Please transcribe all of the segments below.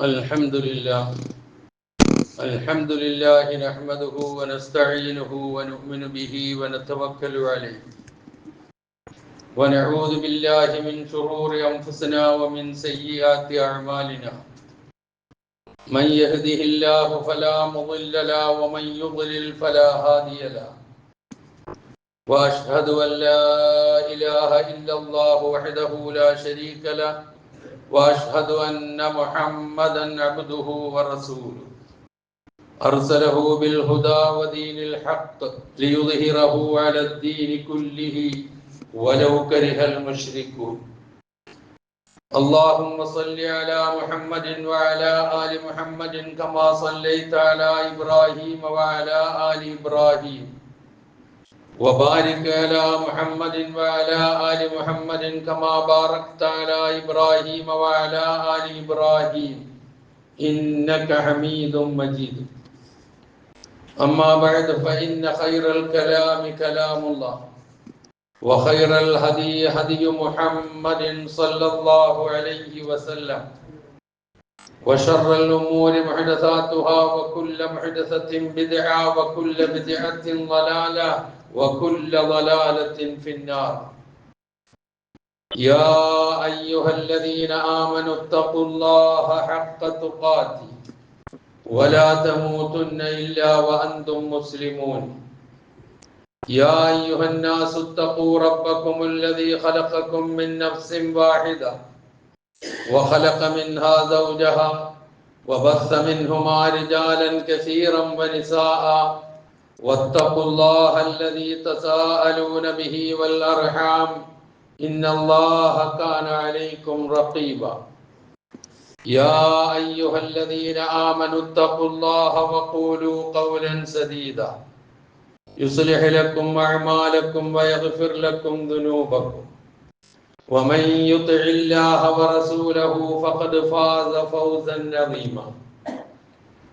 الحمد لله نحمده ونستعينه ونؤمن به ونتوكل عليه ونعوذ بالله من شرور أنفسنا ومن سيئات أعمالنا من يهده الله فلا مضل له ومن يضلل فلا هادي له وأشهد أن لا إله إلا الله وحده لا شريك له وأشهد أن محمدا عبده ورسوله أرسله بالهدى ودين الحق ليظهره على الدين كله ولو كره المشركون اللهم صل على محمد وعلى آل محمد كما صليت على إبراهيم وعلى آل إبراهيم وبارك على محمد وعلى آل محمد كما باركت على إبراهيم وعلى آل إبراهيم إنك حميد مجيد أما بعد فإن خير الكلام كلام الله وخير الهدي هدي محمد صلى الله عليه وسلم وشر الأمور محدثاتها وكل محدثة بدعة وكل بدعة ضلالة وكل ضلالة في النار يا أيها الذين آمنوا اتقوا الله حق تقاته ولا تموتن إلا وأنتم مسلمون يا أيها الناس اتقوا ربكم الذي خلقكم من نفس واحدة وخلق منها زوجها وبث منهما رجالا كثيرا ونساء واتقوا الله الذي تساءلون به والأرحام إن الله كان عليكم رقيبا يا أيها الذين آمنوا اتقوا الله وقولوا قولا سديدا يصلح لكم أعمالكم ويغفر لكم ذنوبكم ومن يطع الله ورسوله فقد فاز فوزا عظيما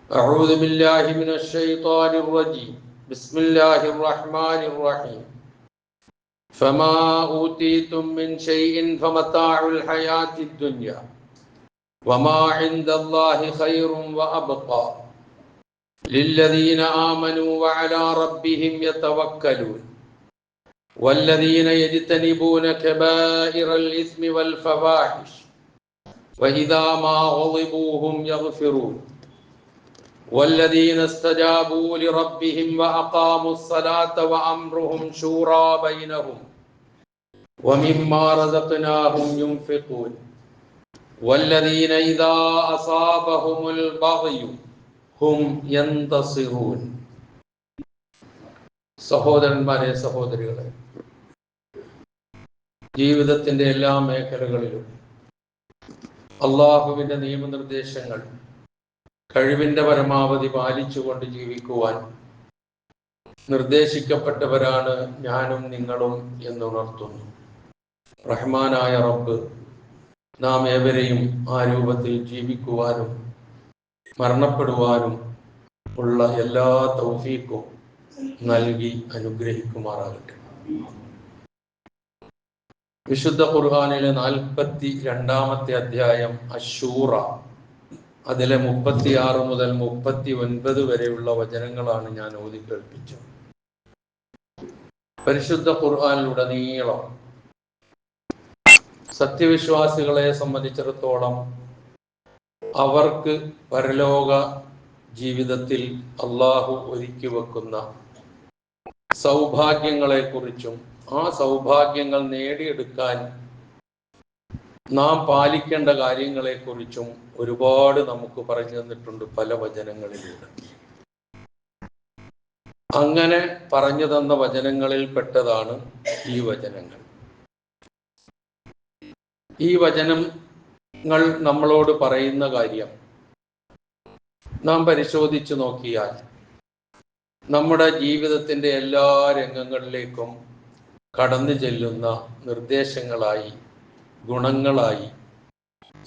أعوذ بالله من الشيطان الرجيم بسم الله الرحمن الرحيم فما أوتيتم من شيء فمتاع الحياة الدنيا وما عند الله خير وأبقى للذين آمنوا وعلى ربهم يتوكلون والذين يجتنبون كبائر الإثم والفواحش وإذا ما غضبوا هم يغفرون والذين استجابوا لربهم وأقاموا الصلاة وأمرهم شورى بينهم ومما رزقناهم ينفقون والذين إذا أصابهم البغي هم ينتصرون സഹോദരന്മാരെ സഹോദരികളെ, ജീവിതത്തിന്റെ എല്ലാ മേഖലകളിലും അള്ളാഹുവിന്റെ നിയമനിർദ്ദേശങ്ങൾ കഴിവിന്റെ പരമാവധി പാലിച്ചുകൊണ്ട് ജീവിക്കുവാൻ നിർദ്ദേശിക്കപ്പെട്ടവരാണ് ഞാനും നിങ്ങളും എന്നുണർത്തുന്നു. റഹ്മാനായ റബ്ബ് നാം ഏവരെയും ആ രൂപത്തിൽ ജീവിക്കുവാനും മരണപ്പെടുവാനും ഉള്ള എല്ലാ തൗഫീഖും നൽകി അനുഗ്രഹിക്കുമാറാകട്ടെ. വിശുദ്ധ ഖുർആനിലെ 42-ാമത്തെ അധ്യായം അശ്ശൂറ, അതിലെ 36 മുതൽ 39 വരെയുള്ള വചനങ്ങളാണ് ഞാൻ ഓതി കേൾപ്പിച്ചത്. പരിശുദ്ധ ഖുർആനിലുടനീളം സത്യവിശ്വാസികളെ സംബന്ധിച്ചിടത്തോളം അവർക്ക് പരലോക ജീവിതത്തിൽ അള്ളാഹു ഒരുക്കി വെക്കുന്ന സൗഭാഗ്യങ്ങളെക്കുറിച്ചും ആ സൗഭാഗ്യങ്ങൾ നേടിയെടുക്കാൻ നാം പാലിക്കേണ്ട കാര്യങ്ങളെക്കുറിച്ചും ഒരുപാട് നമുക്ക് പറഞ്ഞു തന്നിട്ടുണ്ട് പല വചനങ്ങളിലൂടെ. അങ്ങനെ പറഞ്ഞു തന്ന വചനങ്ങളിൽ പെട്ടതാണ് ഈ വചനങ്ങൾ. ഈ വചനങ്ങൾ നമ്മളോട് പറയുന്ന കാര്യം നാം പരിശോധിച്ചു നോക്കിയാൽ നമ്മുടെ ജീവിതത്തിൻ്റെ എല്ലാ രംഗങ്ങളിലേക്കും കടന്നു ചെല്ലുന്ന നിർദ്ദേശങ്ങളായി, ഗുണങ്ങളായി,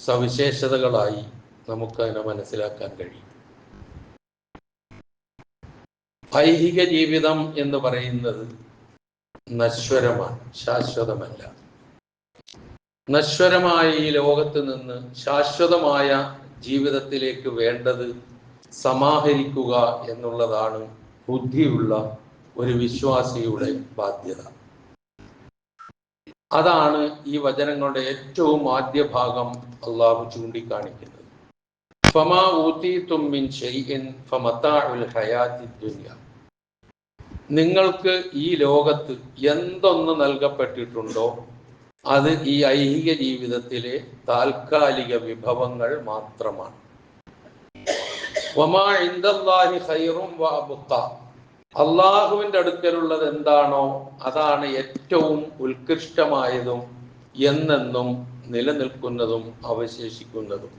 സവിശേഷതകളായി നമുക്കതിനെ മനസ്സിലാക്കാൻ കഴിയും. ഐഹിക ജീവിതം എന്ന് പറയുന്നത് നശ്വരമാണ്, ശാശ്വതമല്ല. നശ്വരമായ ഈ ലോകത്ത് നിന്ന് ശാശ്വതമായ ജീവിതത്തിലേക്ക് വേണ്ടത് സമാഹരിക്കുക എന്നുള്ളതാണ് ബുദ്ധിയുള്ള ഒരു വിശ്വാസിയുടെ ബാധ്യത. അതാണ് ഈ വചനങ്ങളുടെ ഏറ്റവും ആദ്യ ഭാഗം അള്ളാഹു ചൂണ്ടിക്കാണിക്കുന്നത്. ഫമാ ഊതീതും മിൻ ശൈഇൻ ഫമതാഉൽ ഹയാത്തിദ് ദുനിയ. നിങ്ങൾക്ക് ഈ ലോകത്ത് എന്തൊന്ന് നൽകപ്പെട്ടിട്ടുണ്ടോ അത് ഈ ഐഹിക ജീവിതത്തിലെ താൽക്കാലിക വിഭവങ്ങൾ മാത്രമാണ്. വമാ ഇൻദല്ലാഹി ഖൈറും വഅബ്ഖ. അള്ളാഹുവിൻ്റെ അടുക്കലുള്ളത് എന്താണോ അതാണ് ഏറ്റവും ഉത്കൃഷ്ടമായതും എന്നെന്നും നിലനിൽക്കുന്നതും അവശേഷിക്കുന്നതും.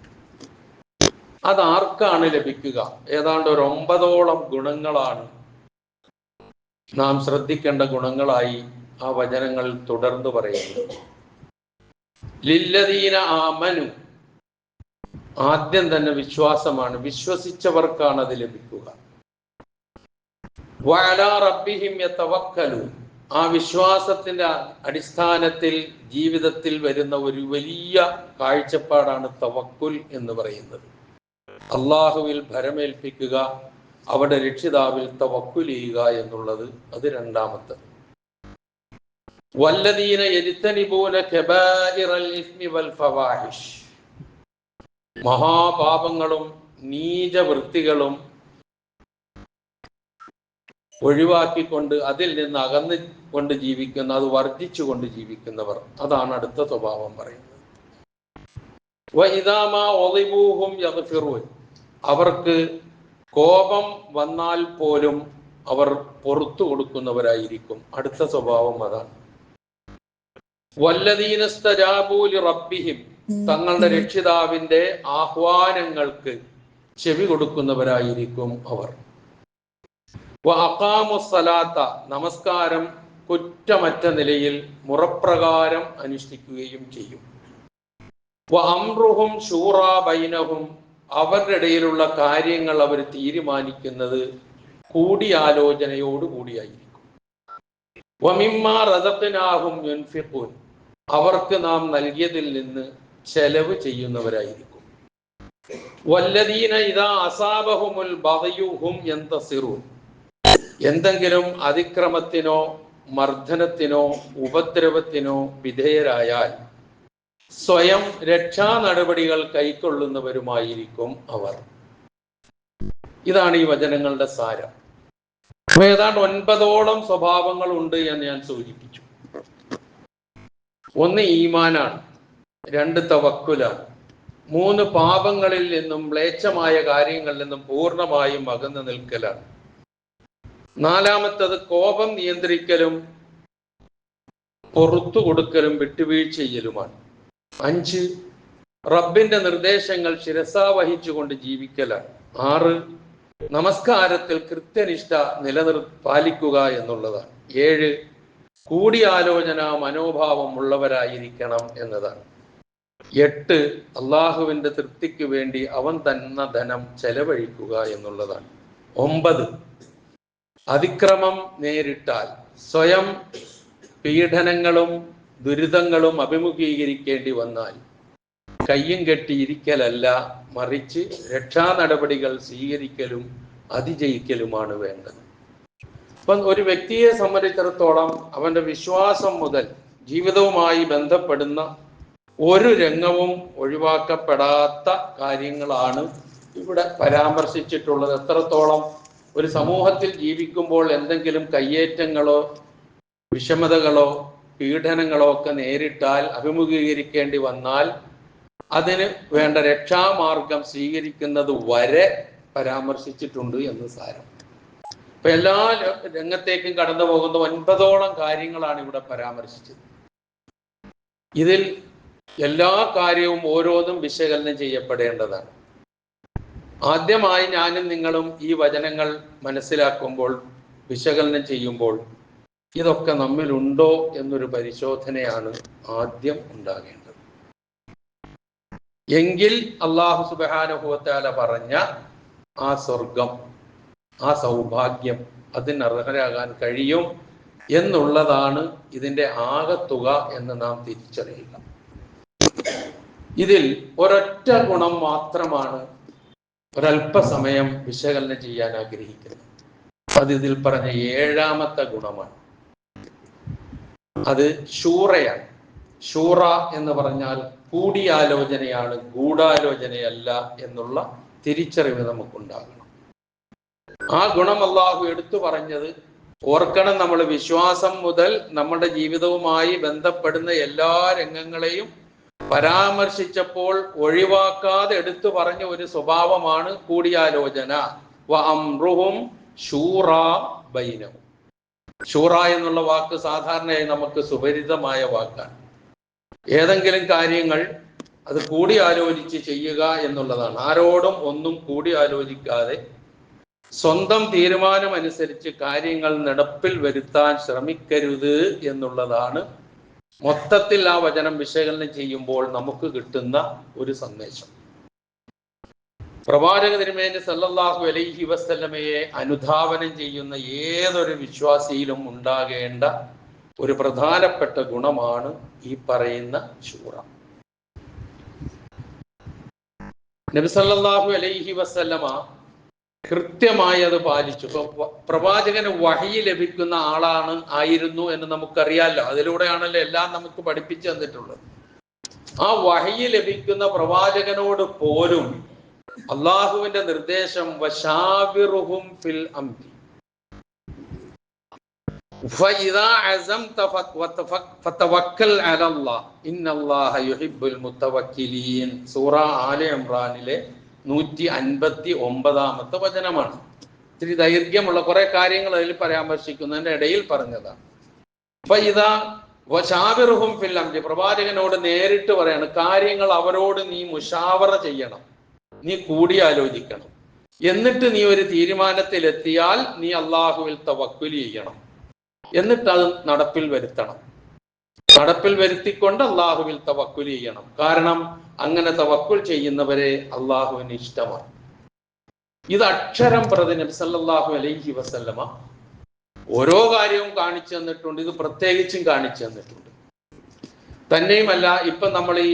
അതാർക്കാണ് ലഭിക്കുക? ഏതാണ്ട് ഒരു 9ഓളം ഗുണങ്ങളാണ് നാം ശ്രദ്ധിക്കേണ്ട ഗുണങ്ങളായി ആ വചനങ്ങൾ തുടർന്ന് പറയുന്നത്. ലില്ലദീന ആമനു, ആദ്യം തന്നെ വിശ്വാസമാണ്, വിശ്വസിച്ചവർക്കാണ് അത് ലഭിക്കുക. വഅലാ റബ്ബിഹിം യതവക്കലൂൻ, ആ വിശ്വാസത്തിന്റെ അടിസ്ഥാനത്തിൽ ജീവിതത്തിൽ വരുന്ന ഒരു വലിയ കാഴ്ചപ്പാടാണ് തവക്കുൽ എന്ന് പറയുന്നത്. അള്ളാഹുവിൽ ഭരമേൽപ്പിക്കുക, അവിടെ രക്ഷിതാവിൽ തവക്കുൽ ചെയ്യുക എന്നുള്ളത് അത് രണ്ടാമത്തെ. വല്ലദീന യജ്തനിബൂന കബായിറൽ ഇസ്മി വൽ ഫവാഹിഷ്, മഹാപാപങ്ങളും നീചവൃത്തികളും ഒഴിവാക്കിക്കൊണ്ട് അതിൽ നിന്ന് അകന്നുകൊണ്ട് ജീവിക്കുന്ന, അത് വർദ്ധിച്ചുകൊണ്ട് ജീവിക്കുന്നവർ, അതാണ് അടുത്ത സ്വഭാവം പറയുന്നത്. വഇദാ മാ ഉളിബൂഹും യഗ്ഫിറൂൻ, അവർക്ക് കോപം വന്നാൽ പോലും അവർ പുറത്തു കൊടുക്കുന്നവരായിരിക്കും, അടുത്ത സ്വഭാവം അതാണ്. വല്ലദീന ഇസ്തജാബൂ ലിറബ്ബിഹിം, തങ്ങളുടെ രക്ഷിതാവിന്റെ ആഹ്വാനങ്ങൾക്ക് ചെവി കൊടുക്കുന്നവരായിരിക്കും അവർ. വഅഖാമുസ്സലാത്ത, നമസ്കാരം കുറ്റമറ്റ നിലയിൽ മുറപ്രകാരം അനുഷ്ഠിക്കുകയും ചെയ്യും. വഅംറുഹും ശൂറാ ബൈനഹും, അവരുടെ ഇടയിലുള്ള കാര്യങ്ങൾ അവർ തീരുമാനിക്കുന്നത് കൂടിയാലോചനയോടുകൂടിയായിരിക്കും. വമിമ്മാ റസഖ്നാഹും യുൻഫിഖൂൻ, അവർക്ക് നാം നൽകിയതിൽ നിന്ന് ചെലവ് ചെയ്യുന്നവരായിരിക്കും. വല്ലദീന ഇദാ അസാബഹുമുൽ ബഗ്യു ഹും യന്തസിറൂൻ, എന്തെങ്കിലും അതിക്രമത്തിനോ മർദ്ദനത്തിനോ ഉപദ്രവത്തിനോ വിധേയരായാൽ സ്വയം രക്ഷാ നടപടികൾ കൈക്കൊള്ളുന്നവരുമായിരിക്കും അവർ. ഇതാണ് ഈ വചനങ്ങളുടെ സാരം. ഏതാണ്ട് 9ഓളം സ്വഭാവങ്ങൾ ഉണ്ട് എന്ന് ഞാൻ സൂചിപ്പിച്ചു. 1 ഈമാനാണ്, 2 തവക്കുലാണ്, 3 പാപങ്ങളിൽ നിന്നും മ്ലേച്ഛമായ കാര്യങ്ങളിൽ നിന്നും പൂർണ്ണമായും അകന്നു നിൽക്കലാണ്, 4-മത്തത് കോപം നിയന്ത്രിക്കലും പുറത്തു കൊടുക്കലും വിട്ടുവീഴ്ച ചെയ്യലുമാണ്, 5 റബ്ബിന്റെ നിർദ്ദേശങ്ങൾ ശിരസാവഹിച്ചുകൊണ്ട് ജീവിക്കലാണ്, 6 നമസ്കാരത്തിൽ കൃത്യനിഷ്ഠ പാലിക്കുക എന്നുള്ളതാണ്, 7 കൂടിയാലോചന മനോഭാവം ഉള്ളവരായിരിക്കണം എന്നതാണ്, 8 അള്ളാഹുവിന്റെ തൃപ്തിക്ക് വേണ്ടി അവൻ തന്ന ധനം ചെലവഴിക്കുക എന്നുള്ളതാണ്, 9 അതിക്രമം നേരിട്ടാൽ സ്വയം പീഡനങ്ങളും ദുരിതങ്ങളും അഭിമുഖീകരിക്കേണ്ടി വന്നാൽ കയ്യും കെട്ടിയിരിക്കലല്ല, മറിച്ച് രക്ഷാ നടപടികൾ സ്വീകരിക്കലും അതിജയിക്കലുമാണ് വേണ്ടത്. അപ്പം ഒരു വ്യക്തിയെ സംബന്ധിച്ചിടത്തോളം അവന്റെ വിശ്വാസം മുതൽ ജീവിതവുമായി ബന്ധപ്പെടുന്ന ഒരു രംഗവും ഒഴിവാക്കപ്പെടാത്ത കാര്യങ്ങളാണ് ഇവിടെ പരാമർശിച്ചിട്ടുള്ളത്. എത്രത്തോളം ഒരു സമൂഹത്തിൽ ജീവിക്കുമ്പോൾ എന്തെങ്കിലും കയ്യേറ്റങ്ങളോ വിഷമതകളോ പീഡനങ്ങളോ ഒക്കെ നേരിട്ടാൽ, അഭിമുഖീകരിക്കേണ്ടി വന്നാൽ അതിന് വേണ്ട രക്ഷാമാർഗം സ്വീകരിക്കുന്നത് വരെ പരാമർശിച്ചിട്ടുണ്ട് എന്ന് സാരം. ഇപ്പൊ എല്ലാ രംഗത്തേക്കും കടന്നു പോകുന്ന 9ഓളം കാര്യങ്ങളാണ് ഇവിടെ പരാമർശിച്ചത്. ഇതിൽ എല്ലാ കാര്യവും ഓരോന്നും വിശകലനം ചെയ്യപ്പെടേണ്ടതാണ്. ആദ്യമായി ഞാനും നിങ്ങളും ഈ വചനങ്ങൾ മനസ്സിലാക്കുമ്പോൾ, വിശകലനം ചെയ്യുമ്പോൾ ഇതൊക്കെ നമ്മിലുണ്ടോ എന്നൊരു പരിശോധനയാണ് ആദ്യം ഉണ്ടാകേണ്ടത്. എങ്കിൽ അല്ലാഹു സുബ്ഹാനഹു വ തആല പറഞ്ഞ ആ സ്വർഗം, ആ സൗഭാഗ്യം, അതിനർഹരാകാൻ കഴിയും എന്നുള്ളതാണ് ഇതിൻ്റെ ആകത്തുക എന്ന് നാം തിരിച്ചറിയുക. ഇതിൽ ഒരൊറ്റ ഗുണം മാത്രമാണ് ഒരല്പസമയം വിശകലനം ചെയ്യാൻ ആഗ്രഹിക്കുന്നത്. അത് ഇതിൽ പറഞ്ഞ 7ാമത്തെ ഗുണമാണ്. അത് ശൂറയാണ്. ശൂറ എന്ന് പറഞ്ഞാൽ കൂടിയാലോചനയാണ്, ഗൂഢാലോചനയല്ല എന്നുള്ള തിരിച്ചറിവ് നമുക്കുണ്ടാകണം. ആ ഗുണം അള്ളാഹു എടുത്തു പറഞ്ഞത് ഓർക്കണം. നമ്മൾ വിശ്വാസം മുതൽ നമ്മുടെ ജീവിതവുമായി ബന്ധപ്പെടുന്ന എല്ലാ രംഗങ്ങളെയും പരാമർശിച്ചപ്പോൾ ഒഴിവാക്കാതെ എടുത്തു പറഞ്ഞ ഒരു സ്വഭാവമാണ് കൂടിയാലോചന. വ അംറുഹും ശൂറാ ബൈനഹും. ശൂറ എന്നുള്ള വാക്ക് സാധാരണയായി നമുക്ക് സുപരിചിതമായ വാക്കാണ്. ഏതെങ്കിലും കാര്യങ്ങൾ അത് കൂടിയാലോചിച്ച് ചെയ്യുക എന്നുള്ളതാണ്. ആരോടും ഒന്നും കൂടിയാലോചിക്കാതെ സ്വന്തം തീരുമാനം അനുസരിച്ച് കാര്യങ്ങൾ നടപ്പിൽ വരുത്താൻ ശ്രമിക്കരുത് എന്നുള്ളതാണ് മൊത്തത്തിൽ ആ വചനം വിശകലനം ചെയ്യുമ്പോൾ നമുക്ക് കിട്ടുന്ന ഒരു സന്ദേശം. പ്രവാചക തിരുമേനി സല്ലല്ലാഹു അലൈഹി വസല്ലമയെ അനുധാവനം ചെയ്യുന്ന ഏതൊരു വിശ്വാസിയിലും ഉണ്ടാകേണ്ട ഒരു പ്രധാനപ്പെട്ട ഗുണമാണ് ഈ പറയുന്ന ശൂറ. നബി സല്ലല്ലാഹു അലൈഹി വസല്ലമ കൃത്യമായി അത് പാലിച്ചു. പ്രവാചകന് വഹി ലഭിക്കുന്ന ആയിരുന്നു എന്ന് നമുക്കറിയാലോ. അതിലൂടെയാണല്ലോ എല്ലാം നമുക്ക് പഠിപ്പിച്ചു തന്നിട്ടുള്ളത്. ആ വഹി ലഭിക്കുന്ന പ്രവാചകനോട് പോലും അള്ളാഹുവിന്റെ നിർദ്ദേശം വശാവിറുഹും ഫിൽ അംരി ഫഇദാ അസംത ഫതവക്കൽ അലല്ലാഹ് ഇന്നല്ലാഹ യുഹിബ്ബുൽ മുതവക്കിലീൻ. സൂറ ആലെ ഇംറാനിലെ 159ാമത്തെ വചനമാണ്. ഇത്തിരി ദൈർഘ്യമുള്ള കുറെ കാര്യങ്ങൾ അതിൽ പരാമർശിക്കുന്നതിന്റെ ഇടയിൽ പറഞ്ഞതാണ്. ഫഇദാ വശാവിറുഹും ഫിൽ അംരി. പ്രവാചകനോട് നേരിട്ട് പറയാണ്, കാര്യങ്ങൾ അവരോട് നീ മുശാവറ ചെയ്യണം, നീ കൂടിയാലോചിക്കണം. എന്നിട്ട് നീ ഒരു തീരുമാനത്തിലെത്തിയാൽ നീ അള്ളാഹുവിൽ തവക്കുൽ ചെയ്യണം. എന്നിട്ട് അത് നടപ്പിൽ വരുത്തണം. നടപ്പിൽ വരുത്തിക്കൊണ്ട് അള്ളാഹുവിൽ തവക്കുൽ ചെയ്യണം. കാരണം അങ്ങനെ തവക്കുൽ ചെയ്യുന്നവരെ അള്ളാഹുവിന് ഇഷ്ടമാണ്. ഇത് അക്ഷരം പ്രതി നബി സല്ലല്ലാഹു അലൈഹി വസല്ലമ ഓരോ കാര്യവും കാണിച്ചു തന്നിട്ടുണ്ട്. ഇത് പ്രത്യേകിച്ചും കാണിച്ചു തന്നിട്ടുണ്ട്. തന്നെയുമല്ല, ഇപ്പൊ നമ്മൾ ഈ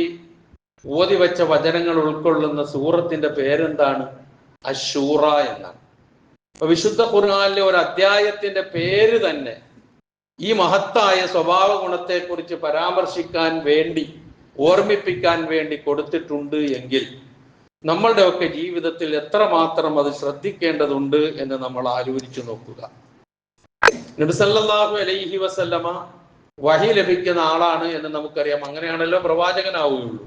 ഓതി വെച്ച വചനങ്ങൾ ഉൾക്കൊള്ളുന്ന സൂറത്തിന്റെ പേരെന്താണ്? അശൂറ എന്നാണ്. അപ്പൊ വിശുദ്ധ ഖുർആനിലെ ഒരു അധ്യായത്തിന്റെ പേര് തന്നെ ഈ മഹത്തായ സ്വഭാവ ഗുണത്തെക്കുറിച്ച് പരാമർശിക്കാൻ വേണ്ടി, ഓർമ്മിപ്പിക്കാൻ വേണ്ടി കൊടുത്തിട്ടുണ്ട് എങ്കിൽ നമ്മളുടെയൊക്കെ ജീവിതത്തിൽ എത്രമാത്രം അത് ശ്രദ്ധിക്കേണ്ടതുണ്ട് എന്ന് നമ്മൾ ആലോചിച്ചു നോക്കുക. നബി സല്ലല്ലാഹു അലൈഹി വസല്ലമ വഹി ലഭിക്കുന്ന ആളാണ് എന്ന് നമുക്കറിയാം. അങ്ങനെയാണല്ലോ പ്രവാചകനാവുകയുള്ളൂ.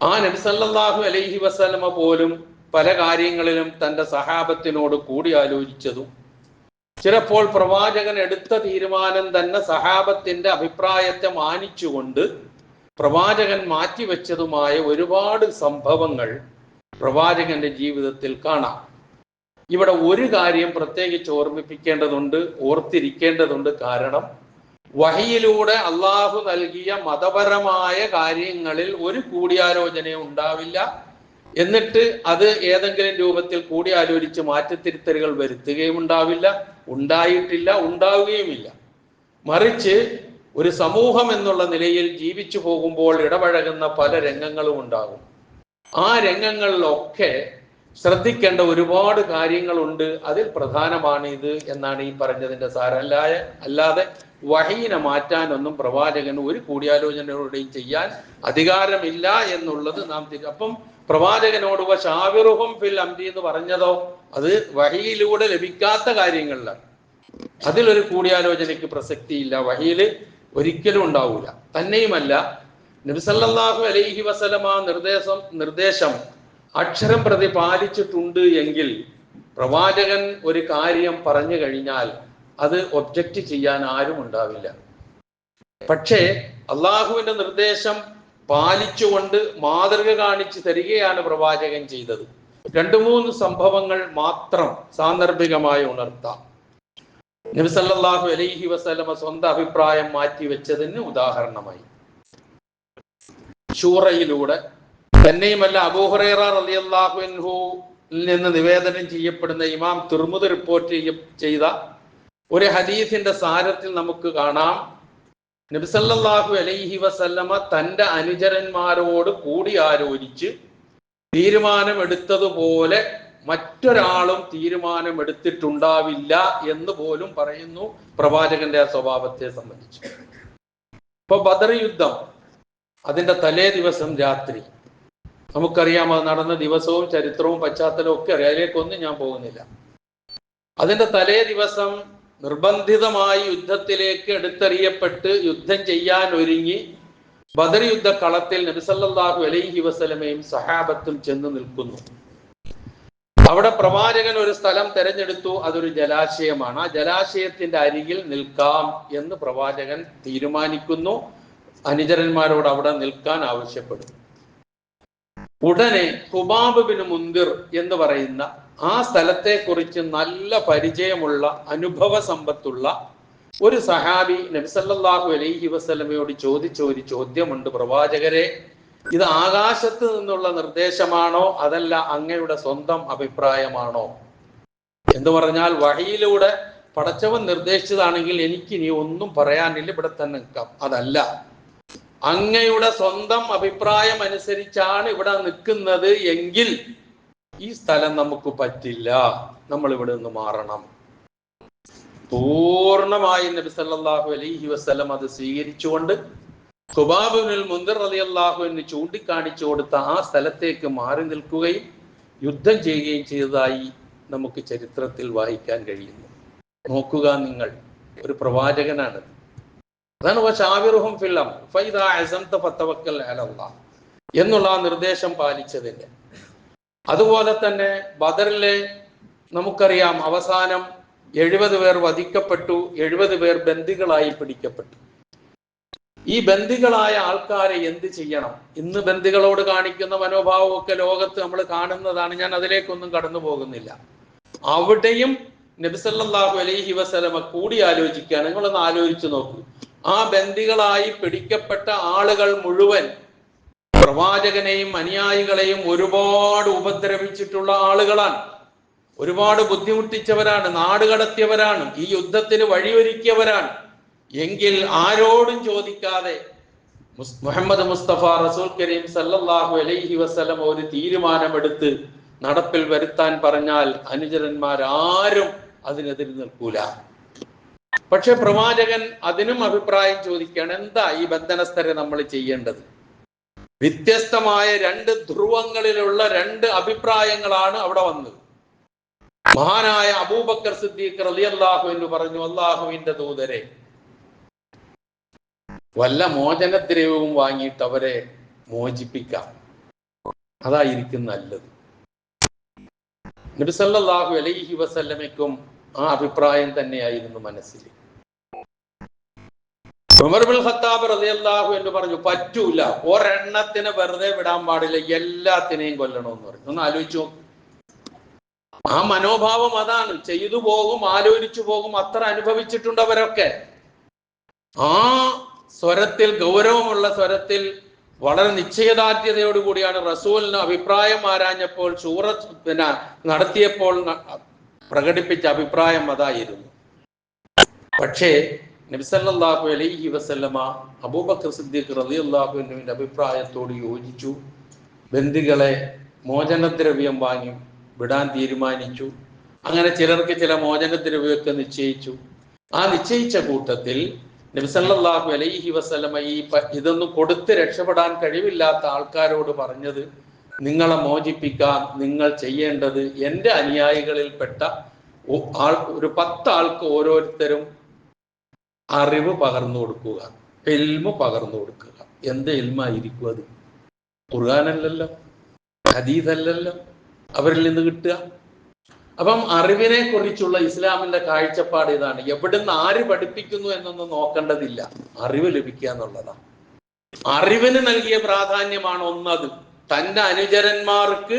ആ നബി സല്ലല്ലാഹു അലൈഹി വസല്ലമ പോലും പല കാര്യങ്ങളിലും തന്റെ സഹാബത്തിനോട് കൂടി ആലോചിച്ചതും ചിലപ്പോൾ പ്രവാചകൻ എടുത്ത തീരുമാനം തന്നെ സഹാബത്തിന്റെ അഭിപ്രായത്തെ മാനിച്ചുകൊണ്ട് പ്രവാചകൻ മാറ്റിവെച്ചതുമായ ഒരുപാട് സംഭവങ്ങൾ പ്രവാചകന്റെ ജീവിതത്തിൽ കാണാം. ഇവിടെ ഒരു കാര്യം പ്രത്യേകിച്ച് ഓർമ്മിപ്പിക്കേണ്ടതുണ്ട്, ഓർത്തിരിക്കേണ്ടതുണ്ട്. കാരണം വഹിയിലൂടെ അള്ളാഹു നൽകിയ മതപരമായ കാര്യങ്ങളിൽ ഒരു കൂടിയാലോചനയും ഉണ്ടാവില്ല. എന്നിട്ട് അത് ഏതെങ്കിലും രൂപത്തിൽ കൂടിയാലോചിച്ച് മാറ്റത്തിരുത്തലുകൾ വരുത്തുകയും ഉണ്ടാവില്ല, ഉണ്ടായിട്ടില്ല, ഉണ്ടാവുകയുമില്ല. മറിച്ച് ഒരു സമൂഹം എന്നുള്ള നിലയിൽ ജീവിച്ചു പോകുമ്പോൾ ഇടപഴകുന്ന പല രംഗങ്ങളും ഉണ്ടാകും. ആ രംഗങ്ങളിലൊക്കെ ശ്രദ്ധിക്കേണ്ട ഒരുപാട് കാര്യങ്ങളുണ്ട്. അതിൽ പ്രധാനമാണ് ഇത് എന്നാണ് ഈ പറഞ്ഞതിന്റെ സാരം. അല്ലാതെ വഹീനെ മാറ്റാനൊന്നും പ്രവാചകന് ഒരു കൂടിയാലോചനയോടെയും ചെയ്യാൻ അധികാരമില്ല എന്നുള്ളത് നാം അപ്പം പ്രവാചകനോട് വശാവിറുഹും ഫിൽ അംരി എന്ന് പറഞ്ഞതോ അത് വഹിയിലൂടെ ലഭിക്കാത്ത കാര്യങ്ങളിലാണ്. അതിലൊരു കൂടിയാലോചനയ്ക്ക് പ്രസക്തിയില്ല, വഹിയില് ഒരിക്കലും ഉണ്ടാവൂല. തന്നെയുമല്ല, നബി സല്ലല്ലാഹു അലൈഹി വസല്ലമ നിർദ്ദേശം അക്ഷരം പ്രതി പാലിച്ചിട്ടുണ്ട് എങ്കിൽ പ്രവാചകൻ ഒരു കാര്യം പറഞ്ഞു കഴിഞ്ഞാൽ അത് ഒബ്ജക്റ്റ് ചെയ്യാൻ ആരും ഉണ്ടാവില്ല. പക്ഷേ അള്ളാഹുവിന്റെ നിർദ്ദേശം പാലിച്ചുകൊണ്ട് മാതൃക കാണിച്ചു തരികയാണ് പ്രവാചകൻ ചെയ്തത്. 2-3 സംഭവങ്ങൾ മാത്രം സാന്ദർഭികമായി ഉണർത്താം. നബി സല്ലല്ലാഹു അലൈഹി വസല്ലമ സ്വന്തം അഭിപ്രായം മാറ്റിവെച്ചതിന് ഉദാഹരണമായി ശൂറയിലൂടെ. തന്നെയുമല്ല, അബൂ ഹുറൈറ റളിയല്ലാഹു അൻഹുവിൽ നിന്ന് നിവേദനം ചെയ്യപ്പെടുന്ന ഇമാം തിർമിദി റിപ്പോർട്ട് ചെയ്ത ഒരു ഹദീസിന്റെ സാരത്തിൽ നമുക്ക് കാണാം, നബി സല്ലല്ലാഹു അലൈഹി വസല്ലമ തന്റെ അനുചരന്മാരോട് കൂടിയാലോചിച്ച് തീരുമാനമെടുത്തതുപോലെ മറ്റൊരാളും തീരുമാനമെടുത്തിട്ടുണ്ടാവില്ല എന്ന് പോലും പറയുന്നു പ്രവാചകന്റെ ആ സ്വഭാവത്തെ സംബന്ധിച്ച്. ഇപ്പൊ ബദർ യുദ്ധം അതിന്റെ തലേ ദിവസം രാത്രി, നമുക്കറിയാം അത് നടന്ന ദിവസവും ചരിത്രവും പശ്ചാത്തലവും ഒക്കെ അറിയാം, അതിലേക്കൊന്നും ഞാൻ പോകുന്നില്ല. അതിന്റെ തലേ ദിവസം നിർബന്ധിതമായി യുദ്ധത്തിലേക്ക് എടുത്തെറിയപ്പെട്ട് യുദ്ധം ചെയ്യാൻ ഒരുങ്ങി ബദർ യുദ്ധ കളത്തിൽ നബി സല്ലല്ലാഹു അലൈഹി വസല്ലമയും സഹാബത്തും ചെന്ന് നിൽക്കുന്നു. അവിടെ പ്രവാചകൻ ഒരു സ്ഥലം തെരഞ്ഞെടുത്തു, അതൊരു ജലാശയമാണ്. ആ ജലാശയത്തിന്റെ അരികിൽ നിൽക്കാം എന്ന് പ്രവാചകൻ തീരുമാനിക്കുന്നു. അനുചരന്മാരോട് അവിടെ നിൽക്കാൻ ആവശ്യപ്പെടും. ഉടനെ ഖുബാബ് ബിൻ മുന്ദിർ എന്ന് പറയുന്ന ആ സ്ഥലത്തെ കുറിച്ച് നല്ല പരിചയമുള്ള അനുഭവ സമ്പത്തുള്ള ഒരു സഹാബി നബി സല്ലല്ലാഹു അലൈഹി വസല്ലമയോട് ചോദിച്ച ഒരു ചോദ്യമുണ്ട്: പ്രവാചകരെ, ഇത് ആകാശത്ത് നിന്നുള്ള നിർദ്ദേശമാണോ അതല്ല അങ്ങയുടെ സ്വന്തം അഭിപ്രായമാണോ? എന്ന് പറഞ്ഞാൽ വഹിയിലൂടെ പടച്ചവൻ നിർദ്ദേശിച്ചതാണെങ്കിൽ എനിക്ക് ഇനി ഒന്നും പറയാനില്ല, ഇവിടെ തന്നെ നിൽക്കാം. അതല്ല, അങ്ങയുടെ സ്വന്തം അഭിപ്രായം അനുസരിച്ചാണ് ഇവിടെ നിൽക്കുന്നത് എങ്കിൽ ഈ സ്ഥലം നമുക്ക് പറ്റില്ല, നമ്മൾ ഇവിടെ നിന്ന് മാറണം. പൂർണ്ണമായി നബി സല്ലല്ലാഹു അലൈഹി വസല്ലം അത് സ്വീകരിച്ചുകൊണ്ട് ഖുബാബ് ബിൻ മുന്ദിർ റളിയല്ലാഹു അൻഹു ചൂണ്ടിക്കാണിച്ചു കൊടുത്ത ആ സ്ഥലത്തേക്ക് മാറി നിൽക്കുകയും യുദ്ധം ചെയ്യുകയും ചെയ്തതായി നമുക്ക് ചരിത്രത്തിൽ വായിക്കാൻ കഴിയുന്നു. നോക്കുക നിങ്ങൾ, ഒരു പ്രവാചകനാണ്. അതാണ് വശാവിറുഹും ഫിൽ അംർ ഫഇദാ അസംത ഫതവക്കൽ അലല്ലാഹ് എന്നുള്ള ആ നിർദ്ദേശം പാലിച്ചതിന്റെ. അതുപോലെ തന്നെ ബദറിലെ നമുക്കറിയാം അവസാനം 70 പേർ വധിക്കപ്പെട്ടു, 70 പേർ ബന്ദികളായി പിടിക്കപ്പെട്ടു. ഈ ബന്ദികളായ ആൾക്കാരെ എന്ത് ചെയ്യണം? ഇന്ന് ബന്ദികളോട് കാണിക്കുന്ന മനോഭാവമൊക്കെ ലോകത്ത് നമ്മൾ കാണുന്നതാണ്, ഞാൻ അതിലേക്കൊന്നും കടന്നു പോകുന്നില്ല. അവിടെയും നബി സല്ലല്ലാഹു അലൈഹി വസല്ലമ കൂടി ആലോചിക്കുകയാണ്. നിങ്ങളൊന്ന് ആലോചിച്ച് നോക്കൂ, ആ ബന്ദികളായി പിടിക്കപ്പെട്ട ആളുകൾ മുഴുവൻ പ്രവാചകനെയും അനുയായികളെയും ഒരുപാട് ഉപദ്രവിച്ചിട്ടുള്ള ആളുകളാണ്, ഒരുപാട് ബുദ്ധിമുട്ടിച്ചവരാണ്, നാടുകടത്തിയവരാണ്, ഈ യുദ്ധത്തിന് വഴിയൊരുക്കിയവരാണ്. എങ്കിൽ ആരോടും ചോദിക്കാതെ മുഹമ്മദ് മുസ്തഫ റസൂൽ കരീം സല്ലല്ലാഹു അലൈഹി വസല്ലം ഒരു തീരുമാനമെടുത്ത് നടപ്പിൽ വരുത്താൻ പറഞ്ഞാൽ അനുചരന്മാരാരും അതിനെതിരെ നിൽക്കൂല. പക്ഷെ പ്രവാചകൻ അതിനും അഭിപ്രായം ചോദിക്കുകയാണ്. എന്താ ഈ ബന്ധനസ്ഥരെ നമ്മൾ ചെയ്യേണ്ടത്? വ്യത്യസ്തമായ 2 ധ്രുവങ്ങളിലുള്ള 2 അഭിപ്രായങ്ങളാണ് അവിടെ വന്നത്. മഹാനായ അബൂബക്കർ സിദ്ദീഖ് റളിയല്ലാഹു അൻഹു പറഞ്ഞു: അല്ലാഹുവിന്റെ ദൂതരെ, വല്ല മോചനദ്രവ്യവും വാങ്ങിയിട്ട് അവരെ മോചിപ്പിക്കാം, അതായിരിക്കും നല്ലത്. നബി സല്ലല്ലാഹു അലൈഹി വസല്ലമയ്ക്കും ആ അഭിപ്രായം തന്നെയായിരുന്നു മനസ്സിൽ. ഉമർ ഇബ്നുൽ ഖത്താബ് റളിയല്ലാഹു അൻഹു പറഞ്ഞു: പറ്റൂല, ഒരെണ്ണത്തിനെ വെറുതെ വിടാൻ പാടില്ല, എല്ലാത്തിനെയും കൊല്ലണമെന്ന് പറഞ്ഞു. ഒന്ന് ആലോചിച്ചു. ആ മനോഭാവം അതാണ്. ചെയ്തു പോകും, ആലോചിച്ചു പോകും, അത്ര അനുഭവിച്ചിട്ടുണ്ട് അവരൊക്കെ. ആ സ്വരത്തിൽ, ഗൗരവമുള്ള സ്വരത്തിൽ, വളരെ നിശ്ചയദാർഢ്യതയോടുകൂടിയാണ് റസൂലിന് അഭിപ്രായം ആരാഞ്ഞപ്പോൾ നടത്തിയപ്പോൾ പ്രകടിപ്പിച്ച അഭിപ്രായം അതായിരുന്നു. പക്ഷേ നബി സല്ലല്ലാഹു അലൈഹി വസല്ലമ അബൂബക്കർ സിദ്ദീഖ് റളിയല്ലാഹു അൻഹുവിന്റെ അഭിപ്രായത്തോട് യോജിച്ചു. ബന്ദികളെ മോചനദ്രവ്യം വാങ്ങി വിടാൻ തീരുമാനിച്ചു. അങ്ങനെ ചിലർക്ക് ചില മോചനദ്രവ്യമൊക്കെ നിശ്ചയിച്ചു. ആ നിശ്ചയിച്ച കൂട്ടത്തിൽ നബി സല്ലല്ലാഹു അലൈഹി വസല്ലമ ഇതൊന്നും കൊടുത്ത് രക്ഷപ്പെടാൻ കഴിവില്ലാത്ത ആൾക്കാരോട് പറഞ്ഞത്: നിങ്ങളെ മോചിപ്പിക്കാൻ നിങ്ങൾ ചെയ്യേണ്ടത് എൻ്റെ അനുയായികളിൽപ്പെട്ട ഒരു 10 ആൾക്ക് ഓരോരുത്തരും അറിവ് പകർന്നു കൊടുക്കുക, ഇൽമു പകർന്നു കൊടുക്കുക. എന്ത് ഇൽമായിരിക്കും അത്? ഖുർആനല്ലല്ലോ, ഹദീസല്ലല്ലോ അവരിൽ നിന്ന് കിട്ടുക. അപ്പം അറിവിനെ കുറിച്ചുള്ള ഇസ്ലാമിന്റെ കാഴ്ചപ്പാട് ഇതാണ്. എവിടുന്ന് ആര് പഠിപ്പിക്കുന്നു എന്നൊന്നും നോക്കേണ്ടതില്ല, അറിവ് ലഭിക്കുക എന്നുള്ളതാണ്. അറിവിന് നൽകിയ പ്രാധാന്യമാണ് ഒന്നത്. തന്റെ അനുചരന്മാർക്ക്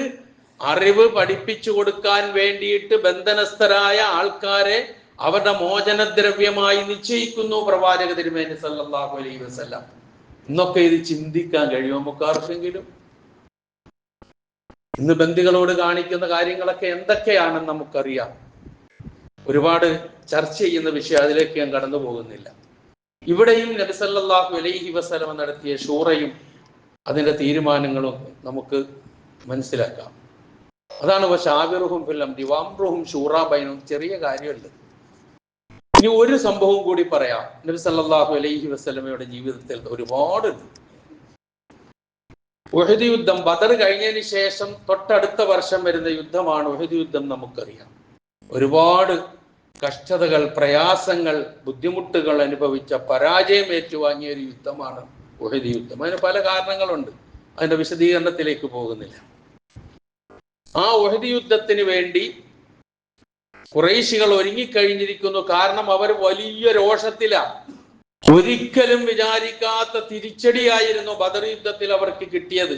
അറിവ് പഠിപ്പിച്ചു കൊടുക്കാൻ വേണ്ടിയിട്ട് ബന്ധനസ്ഥരായ ആൾക്കാരെ അവരുടെ മോചനദ്രവ്യമായി നിശ്ചയിക്കുന്നു പ്രവാചക തിരുമേനി സല്ലല്ലാഹു അലൈഹി വസല്ലം. ഇന്നൊക്കെ ഇത് ചിന്തിക്കാൻ കഴിയുമോ നമുക്ക് ആർക്കെങ്കിലും? ഇന്ന് ബന്ദികളോട് കാണിക്കുന്ന കാര്യങ്ങളൊക്കെ എന്തൊക്കെയാണെന്ന് നമുക്കറിയാം. ഒരുപാട് ചർച്ച ചെയ്യുന്ന വിഷയം, അതിലേക്ക് ഞാൻ കടന്നു പോകുന്നില്ല. ഇവിടെയും നബി സല്ലല്ലാഹു അലൈഹി വസല്ലമ നടത്തിയ ഷൂറയും അതിന്റെ തീരുമാനങ്ങളും നമുക്ക് മനസ്സിലാക്കാം. അതാണ് വശാവിറുഹും ഫിൽ അംരി വഅംറുഹും ശൂറാ ബൈനഹും. ചെറിയ കാര്യമല്ല. ഇനി ഒരു സംഭവം കൂടി പറയാം. നബി സല്ലല്ലാഹു അലൈഹി വസല്ലമയുടെ ജീവിതത്തിൽ ഒരുപാട് ഉഹദ് യുദ്ധം, ബദർ കഴിഞ്ഞതിന് ശേഷം തൊട്ടടുത്ത വർഷം വരുന്ന യുദ്ധമാണ് ഉഹദ് യുദ്ധം. നമുക്കറിയാം ഒരുപാട് കഷ്ടതകൾ, പ്രയാസങ്ങൾ, ബുദ്ധിമുട്ടുകൾ അനുഭവിച്ച, പരാജയം ഏറ്റുവാങ്ങിയ ഒരു യുദ്ധമാണ് ഉഹദ് യുദ്ധം. അതിന് പല കാരണങ്ങളുണ്ട്, അതിന്റെ വിശദീകരണത്തിലേക്ക് പോകുന്നില്ല. ആ ഉഹദ് യുദ്ധത്തിന് വേണ്ടി ഖുറൈശികൾ ഒരുങ്ങിക്കഴിഞ്ഞിരിക്കുന്നു. കാരണം അവർ വലിയ രോഷത്തിലാണ്. ഒരിക്കലും വിചാരിക്കാത്ത തിരിച്ചടിയായിരുന്നു ബദർ യുദ്ധത്തിൽ അവർക്ക് കിട്ടിയത്.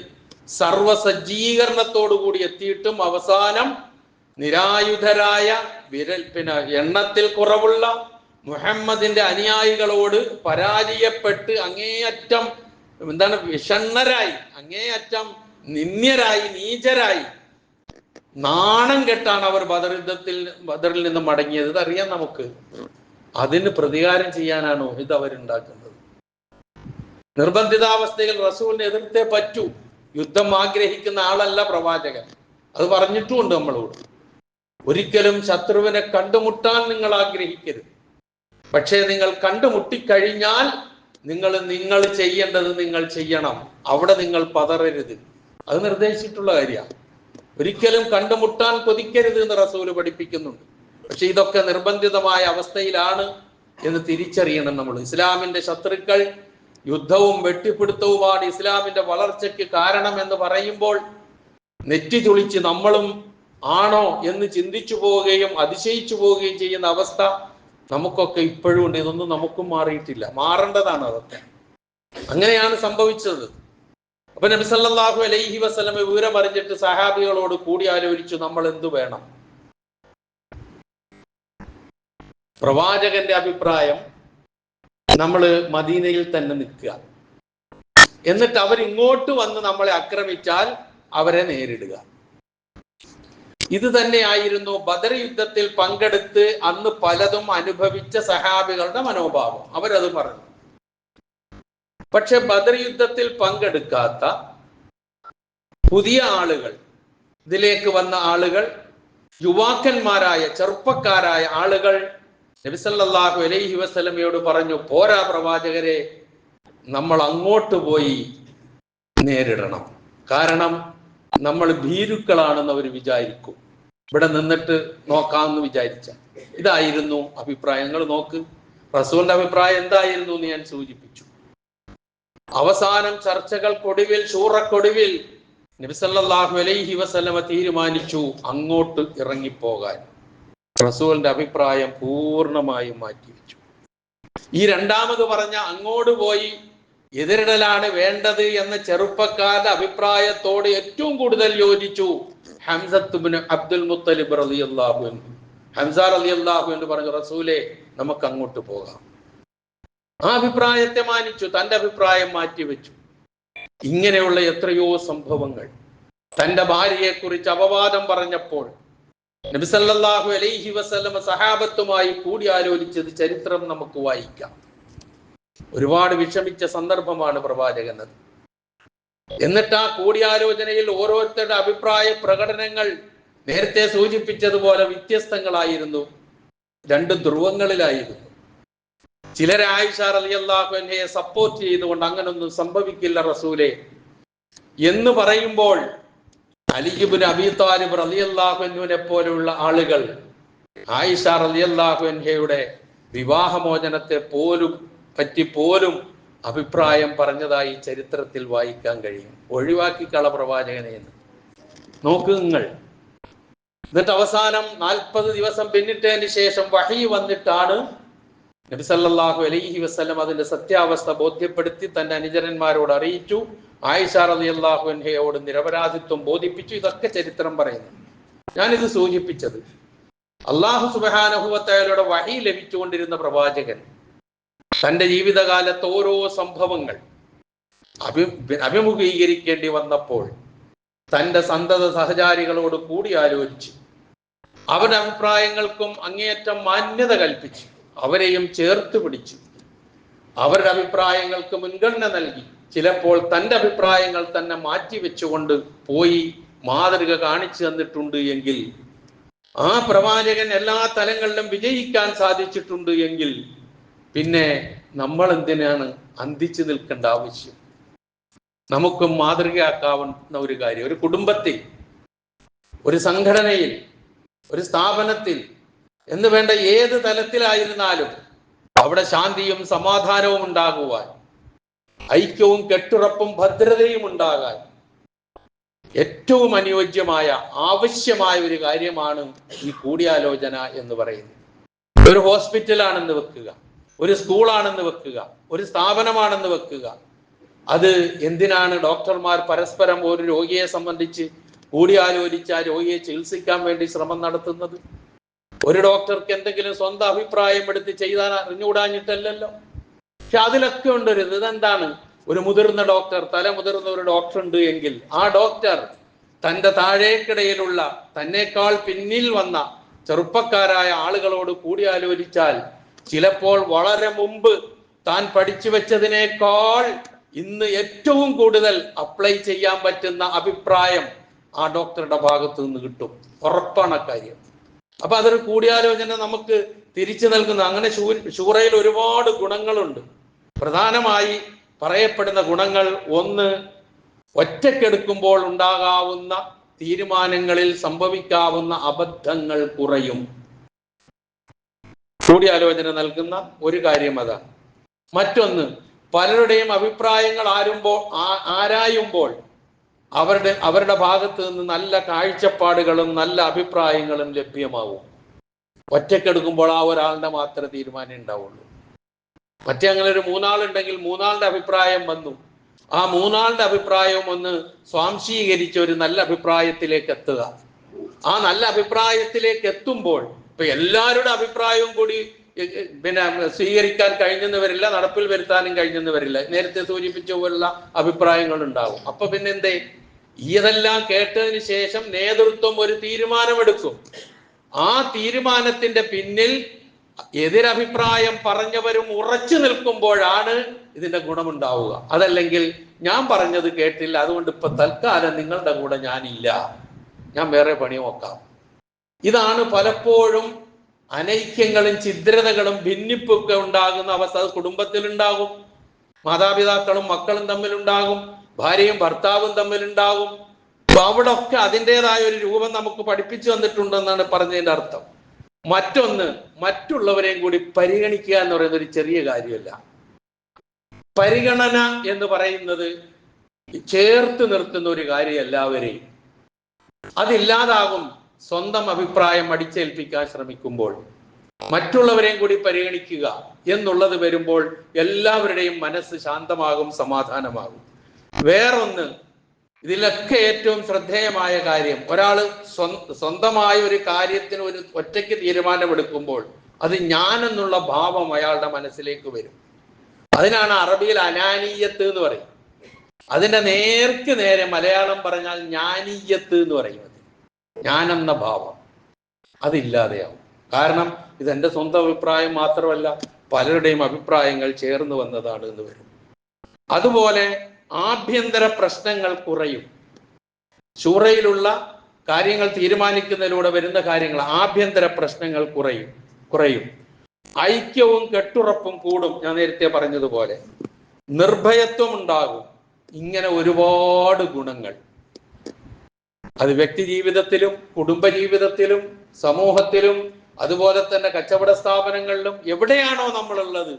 സർവസജ്ജീകരണത്തോടുകൂടി എത്തിയിട്ടും അവസാനം നിരായുധരായ എണ്ണത്തിൽ കുറവുള്ള മുഹമ്മദിന്റെ അനുയായികളോട് പരാജയപ്പെട്ട് അങ്ങേയറ്റം വിഷണ്ണരായി, അങ്ങേയറ്റം നിന്ദ്യരായി, നീചരായി, നാണം കെട്ടാണ് അവർ ബദറിൽ നിന്ന് മടങ്ങിയത്. ഇതറിയാം നമുക്ക്. അതിന് പ്രതികാരം ചെയ്യാനാണ് ഉഹദ് അവരുണ്ടാക്കുന്നത്. നിർബന്ധിതാവസ്ഥയിൽ റസൂലിനെ എതിർത്തേ പറ്റൂ. യുദ്ധം ആഗ്രഹിക്കുന്ന ആളല്ല പ്രവാചകൻ. അത് പറഞ്ഞിട്ടുമുണ്ട് നമ്മളോട്. ഒരിക്കലും ശത്രുവിനെ കണ്ടുമുട്ടാൻ നിങ്ങൾ ആഗ്രഹിക്കരുത്. പക്ഷേ നിങ്ങൾ കണ്ടുമുട്ടിക്കഴിഞ്ഞാൽ നിങ്ങൾ ചെയ്യേണ്ടത് നിങ്ങൾ ചെയ്യണം. അവിടെ നിങ്ങൾ പതറരുത്. അത് നിർദ്ദേശിച്ചിട്ടുള്ള കാര്യമാണ്. ഒരിക്കലും കണ്ടുമുട്ടാൻ കൊതിക്കരുത് എന്ന് റസൂല് പഠിപ്പിക്കുന്നുണ്ട്. പക്ഷെ ഇതൊക്കെ നിർബന്ധിതമായ അവസ്ഥയിലാണ് എന്ന് തിരിച്ചറിയണം നമ്മൾ. ഇസ്ലാമിന്റെ ശത്രുക്കൾ യുദ്ധവും വെട്ടിപ്പിടുത്തവുമാണ് ഇസ്ലാമിന്റെ വളർച്ചയ്ക്ക് കാരണം എന്ന് പറയുമ്പോൾ നെറ്റി ചുളിച്ച് നമ്മളും ആണോ എന്ന് ചിന്തിച്ചു പോവുകയും അതിശയിച്ചു പോവുകയും ചെയ്യുന്ന അവസ്ഥ നമുക്കൊക്കെ ഇപ്പോഴും ഉണ്ട്. ഇതൊന്നും നമുക്കും മാറിയിട്ടില്ല. മാറേണ്ടതാണ് അതൊക്കെ. അങ്ങനെയാണ് സംഭവിച്ചത്. അപ്പൊ നബി സല്ലല്ലാഹു അലൈഹി വസല്ലം വിവരം അറിഞ്ഞിട്ട് സഹാബികളോട് കൂടിയാലോചിച്ചു നമ്മൾ എന്തു വേണം. പ്രവാചകന്റെ അഭിപ്രായം നമ്മൾ മദീനയിൽ തന്നെ നിൽക്കുക, എന്നിട്ട് അവരിങ്ങോട്ട് വന്ന് നമ്മളെ ആക്രമിച്ചാൽ അവരെ നേരിടുക. ഇത് തന്നെയായിരുന്നു ബദർ യുദ്ധത്തിൽ പങ്കെടുത്ത് അന്ന് പലതും അനുഭവിച്ച സഹാബികളുടെ മനോഭാവം. അവരത് പറഞ്ഞു. പക്ഷെ ബദർ യുദ്ധത്തിൽ പങ്കെടുക്കാത്ത പുതിയ ആളുകൾ, ഇതിലേക്ക് വന്ന ആളുകൾ, യുവാക്കന്മാരായ ചെറുപ്പക്കാരായ ആളുകൾ നബി സല്ലല്ലാഹു അലൈഹി വസല്ലമയോട് പറഞ്ഞു, പോരാ പ്രവാചകരെ, നമ്മൾ അങ്ങോട്ട് പോയി നേരിടണം. കാരണം നമ്മൾ ഭീരുക്കളാണെന്ന് അവർ വിചാരിക്കും. ഇവിടെ നിന്നിട്ട് നോക്കാമെന്ന് വിചാരിച്ച. ഇതായിരുന്നു അഭിപ്രായം. നിങ്ങൾ നോക്ക്, റസൂലിന്റെ അഭിപ്രായം എന്തായിരുന്നു എന്ന് ഞാൻ സൂചിപ്പിച്ചു. അവസാനം ചർച്ചകൾക്കൊടുവിൽ, ഷൂറക്കൊടുവിൽ നബി സല്ലല്ലാഹു അലൈഹി വസല്ലമ തീരുമാനിച്ചു അങ്ങോട്ട് ഇറങ്ങിപ്പോകാൻ. റസൂലിന്റെ അഭിപ്രായം പൂർണ്ണമായും മാറ്റിവെച്ചു. ഈ രണ്ടാമത് പറഞ്ഞ അങ്ങോട്ട് പോയി എതിരിടലാണ് വേണ്ടത് എന്ന ചെറുപ്പക്കാരുടെ അഭിപ്രായത്തോട് ഏറ്റവും കൂടുതൽ യോജിച്ചു ഹംസത്ത് ഇബ്നു അബ്ദുൽ മുത്തലിബ് റളിയല്ലാഹു അൻഹു. ഹംസ റളിയല്ലാഹു അൻഹു പറഞ്ഞു, റസൂലേ, നമുക്ക് അങ്ങോട്ട് പോകാം. ആ അഭിപ്രായത്തെ മാനിച്ചു, തന്റെ അഭിപ്രായം മാറ്റിവെച്ചു. ഇങ്ങനെയുള്ള എത്രയോ സംഭവങ്ങൾ. തന്റെ ഭാര്യയെ കുറിച്ച് അപവാദം പറഞ്ഞപ്പോൾ നബി സല്ലല്ലാഹു അലൈഹി വസല്ലം സഹാബത്തുമായി കൂടിയാലോചിച്ചത് ചരിത്രം നമുക്ക് വായിക്കാം. ഒരുപാട് വിഷമിച്ച സന്ദർഭമാണ് പ്രവാചകനത്. എന്നിട്ട് ആ കൂടിയാലോചനയിൽ ഓരോരുത്തരുടെ അഭിപ്രായ പ്രകടനങ്ങൾ നേരത്തെ സൂചിപ്പിച്ചതുപോലെ വ്യത്യസ്തങ്ങളായിരുന്നു. രണ്ട് ധ്രുവങ്ങളിലായിരുന്നു. ചിലരെ ആയിഷ റളിയല്ലാഹു അൻഹയെ സപ്പോർട്ട് ചെയ്തുകൊണ്ട് അങ്ങനൊന്നും സംഭവിക്കില്ല റസൂലേ എന്ന് പറയുമ്പോൾ, അലി ഇബ്നു അബീ ത്വാലിബ് റളിയല്ലാഹു അൻഹുവിനെ പോലെയുള്ള ആളുകൾ ആയിഷ റളിയല്ലാഹു അൻഹയുടെ വിവാഹമോചനത്തെ പറ്റി അഭിപ്രായം പറഞ്ഞതായി ചരിത്രത്തിൽ വായിക്കാൻ കഴിയും. ഒഴിവാക്കിക്കള പ്രവാചകനെ എന്ന് നോക്ക് നിങ്ങൾ. എന്നിട്ട് അവസാനം 40 ദിവസം പിന്നിട്ടതിന് ശേഷം വഹി വന്നിട്ടാണ് നബി സല്ലല്ലാഹു അലൈഹി വസല്ലം അതിന്റെ സത്യാവസ്ഥ ബോധ്യപ്പെടുത്തി തന്റെ അനുചരന്മാരോട് അറിയിച്ചു. ആയിഷ റളിയല്ലാഹു അൻഹയോട് നിരപരാധിത്വം ബോധിപ്പിച്ചു. ഇതൊക്കെ ചരിത്രം പറയുന്നു. ഞാനിത് സൂചിപ്പിച്ചത് അല്ലാഹു സുബ്ഹാനഹു വ തആലയുടെ വഹി ലഭിച്ചുകൊണ്ടിരുന്ന പ്രവാചകൻ തന്റെ ജീവിതകാലത്ത് ഓരോ സംഭവങ്ങൾ അഭിമുഖീകരിക്കേണ്ടി വന്നപ്പോൾ തന്റെ സന്തത സഹചാരികളോട് കൂടി ആലോചിച്ച് അവരുടെ അഭിപ്രായങ്ങൾക്കും അങ്ങേയറ്റം മാന്യത കൽപ്പിച്ചു. അവരെയും ചേർത്ത് പിടിച്ചു. അവരുടെ അഭിപ്രായങ്ങൾക്ക് മുൻഗണന നൽകി ചിലപ്പോൾ തൻ്റെ അഭിപ്രായങ്ങൾ തന്നെ മാറ്റിവെച്ചുകൊണ്ട് പോയി മാതൃക കാണിച്ചു തന്നിട്ടുണ്ട് എങ്കിൽ, ആ പ്രവാചകൻ എല്ലാ തലങ്ങളിലും വിജയിക്കാൻ സാധിച്ചിട്ടുണ്ട് എങ്കിൽ, പിന്നെ നമ്മൾ എന്തിനാണ് അന്തിച്ചു നിൽക്കേണ്ട ആവശ്യം? നമുക്കും മാതൃകയാക്കാവുന്ന ഒരു കാര്യം, ഒരു കുടുംബത്തിൽ, ഒരു സംഘടനയിൽ, ഒരു സ്ഥാപനത്തിൽ എന്ന് വേണ്ട ഏത് തലത്തിലായിരുന്നാലും അവിടെ ശാന്തിയും സമാധാനവും ഉണ്ടാകുവാൻ, ഐക്യവും കെട്ടുറപ്പും ഭദ്രതയും ഉണ്ടാകാൻ ഏറ്റവും അനുയോജ്യമായ ആവശ്യമായ ഒരു കാര്യമാണ് ഈ കൂടിയാലോചന എന്ന് പറയുന്നത്. ഒരു ഹോസ്പിറ്റലാണെന്ന് വെക്കുക, ഒരു സ്കൂളാണെന്ന് വെക്കുക, ഒരു സ്ഥാപനമാണെന്ന് വെക്കുക. അത് എന്തിനാണ് ഡോക്ടർമാർ പരസ്പരം ഒരു രോഗിയെ സംബന്ധിച്ച് കൂടിയാലോചിച്ച് ആ രോഗിയെ ചികിത്സിക്കാൻ വേണ്ടി ശ്രമം നടത്തുന്നത്? ഒരു ഡോക്ടർക്ക് എന്തെങ്കിലും സ്വന്തം അഭിപ്രായം എടുത്ത് ചെയ്താൽ അറിഞ്ഞുകൂടാഞ്ഞിട്ടല്ലല്ലോ. പക്ഷെ അതിലൊക്കെ ഉണ്ട് ഒരു ഇതെന്താണ്, ഒരു മുതിർന്ന ഡോക്ടർ, മുതിർന്ന ഒരു ഡോക്ടർ ഉണ്ട് എങ്കിൽ ആ ഡോക്ടർ തൻ്റെ താഴേക്കിടയിലുള്ള തന്നേക്കാൾ പിന്നിൽ വന്ന ചെറുപ്പക്കാരായ ആളുകളോട് കൂടിയാലോചിച്ചാൽ ചിലപ്പോൾ വളരെ മുമ്പ് താൻ പഠിച്ചു വെച്ചതിനേക്കാൾ ഇന്ന് ഏറ്റവും കൂടുതൽ അപ്ലൈ ചെയ്യാൻ പറ്റുന്ന അഭിപ്രായം ആ ഡോക്ടറുടെ ഭാഗത്ത് നിന്ന് കിട്ടും. ഉറപ്പാണ് കാര്യം. അപ്പൊ അതൊരു കൂടിയാലോചന നമുക്ക് തിരിച്ചു നൽകുന്ന, അങ്ങനെ ശൂറയിൽ ഒരുപാട് ഗുണങ്ങളുണ്ട്. പ്രധാനമായി പറയപ്പെടുന്ന ഗുണങ്ങൾ, ഒന്ന്, ഒറ്റക്കെടുക്കുമ്പോൾ ഉണ്ടാകാവുന്ന തീരുമാനങ്ങളിൽ സംഭവിക്കാവുന്ന അബദ്ധങ്ങൾ കുറയും. കൂടിയാലോചന നൽകുന്ന ഒരു കാര്യം അതാണ്. മറ്റൊന്ന്, പലരുടെയും അഭിപ്രായങ്ങൾ ആരായുമ്പോൾ അവരുടെ ഭാഗത്ത് നിന്ന് നല്ല കാഴ്ചപ്പാടുകളും നല്ല അഭിപ്രായങ്ങളും ലഭ്യമാവും. ഒറ്റക്കെടുക്കുമ്പോൾ ആ ഒരാളുടെ മാത്രമേ തീരുമാനം ഉണ്ടാവുള്ളൂ. മറ്റേ അങ്ങനെ ഒരു മൂന്നാളുണ്ടെങ്കിൽ മൂന്നാളുടെ അഭിപ്രായം വന്നു, ആ മൂന്നാളുടെ അഭിപ്രായവും ഒന്ന് സ്വാംശീകരിച്ച് ഒരു നല്ല അഭിപ്രായത്തിലേക്ക് എത്തുക. ആ നല്ല അഭിപ്രായത്തിലേക്ക് എത്തുമ്പോൾ ഇപ്പൊ എല്ലാവരുടെ അഭിപ്രായവും കൂടി സ്വീകരിക്കാൻ കഴിഞ്ഞെന്ന് വരില്ല, നടപ്പിൽ വരുത്താനും കഴിഞ്ഞെന്ന് വരില്ല. നേരത്തെ സൂചിപ്പിച്ച പോലുള്ള അഭിപ്രായങ്ങൾ ഉണ്ടാവും. അപ്പൊ പിന്നെ എന്തേ, ഇതെല്ലാം കേട്ടതിന് ശേഷം നേതൃത്വം ഒരു തീരുമാനമെടുക്കും. ആ തീരുമാനത്തിന്റെ പിന്നിൽ എതിരഭിപ്രായം പറഞ്ഞവരും ഉറച്ചു നിൽക്കുമ്പോഴാണ് ഇതിന്റെ ഗുണമുണ്ടാവുക. അതല്ലെങ്കിൽ ഞാൻ പറഞ്ഞത് കേട്ടില്ല, അതുകൊണ്ട് ഇപ്പൊ തൽക്കാലം നിങ്ങളുടെ കൂടെ ഞാനില്ല, ഞാൻ വേറെ പണി നോക്കാം. ഇതാണ് പലപ്പോഴും അനൈക്യങ്ങളും ഛിദ്രതകളും ഭിന്നിപ്പൊക്കെ ഉണ്ടാകുന്ന അവസ്ഥ. അത് കുടുംബത്തിലുണ്ടാകും, മാതാപിതാക്കളും മക്കളും തമ്മിലുണ്ടാകും, ഭാര്യയും ഭർത്താവും തമ്മിലുണ്ടാകും. അപ്പൊ അവിടെ ഒക്കെ അതിൻ്റെതായ ഒരു രൂപം നമുക്ക് പഠിപ്പിച്ചു തന്നിട്ടുണ്ടെന്നാണ് പറഞ്ഞതിന്റെ അർത്ഥം. മറ്റൊന്ന്, മറ്റുള്ളവരെയും കൂടി പരിഗണിക്കുക എന്ന് പറയുന്നത് ഒരു ചെറിയ കാര്യമല്ല. പരിഗണന എന്ന് പറയുന്നത് ചേർത്ത് നിർത്തുന്ന ഒരു കാര്യം എല്ലാവരെയും. അതില്ലാതാകും സ്വന്തം അഭിപ്രായം അടിച്ചേൽപ്പിക്കാൻ ശ്രമിക്കുമ്പോൾ. മറ്റുള്ളവരെയും കൂടി പരിഗണിക്കുക എന്നുള്ളത് വരുമ്പോൾ എല്ലാവരുടെയും മനസ്സ് ശാന്തമാകും, സമാധാനമാകും. വേറൊന്ന്, ഇതിലൊക്കെ ഏറ്റവും ശ്രദ്ധേയമായ കാര്യം, ഒരാള് സ്വന്തമായ ഒരു കാര്യത്തിന് ഒരു ഒറ്റയ്ക്ക് തീരുമാനമെടുക്കുമ്പോൾ അത് ഞാൻ എന്നുള്ള ഭാവം അയാളുടെ മനസ്സിലേക്ക് വരും. അതിനാണ് അറബിയിൽ അനാനീയത്ത് എന്ന് പറയും. അതിന്റെ നേർക്ക് നേരെ മലയാളം പറഞ്ഞാൽ ജ്ഞാനീയത്ത് എന്ന് പറയുന്നത്, ഞാനെന്ന ഭാവം അതില്ലാതെയാവും. കാരണം ഇതെന്റെ സ്വന്തം അഭിപ്രായം മാത്രമല്ല, പലരുടെയും അഭിപ്രായങ്ങൾ ചേർന്ന് വന്നതാണ് എന്ന് വരും. അതുപോലെ ആഭ്യന്തര പ്രശ്നങ്ങൾ കുറയും. ശൂറയിലുള്ള കാര്യങ്ങൾ തീരുമാനിക്കുന്നതിലൂടെ വരുന്ന കാര്യങ്ങൾ, ആഭ്യന്തര പ്രശ്നങ്ങൾ കുറയും. ഐക്യവും കെട്ടുറപ്പും കൂടും. ഞാൻ നേരത്തെ പറഞ്ഞതുപോലെ നിർഭയത്വം ഉണ്ടാകും. ഇങ്ങനെ ഒരുപാട് ഗുണങ്ങൾ അത് വ്യക്തി ജീവിതത്തിലും കുടുംബ ജീവിതത്തിലും സമൂഹത്തിലും അതുപോലെ തന്നെ കച്ചവട സ്ഥാപനങ്ങളിലും എവിടെയാണോ നമ്മളുള്ളത്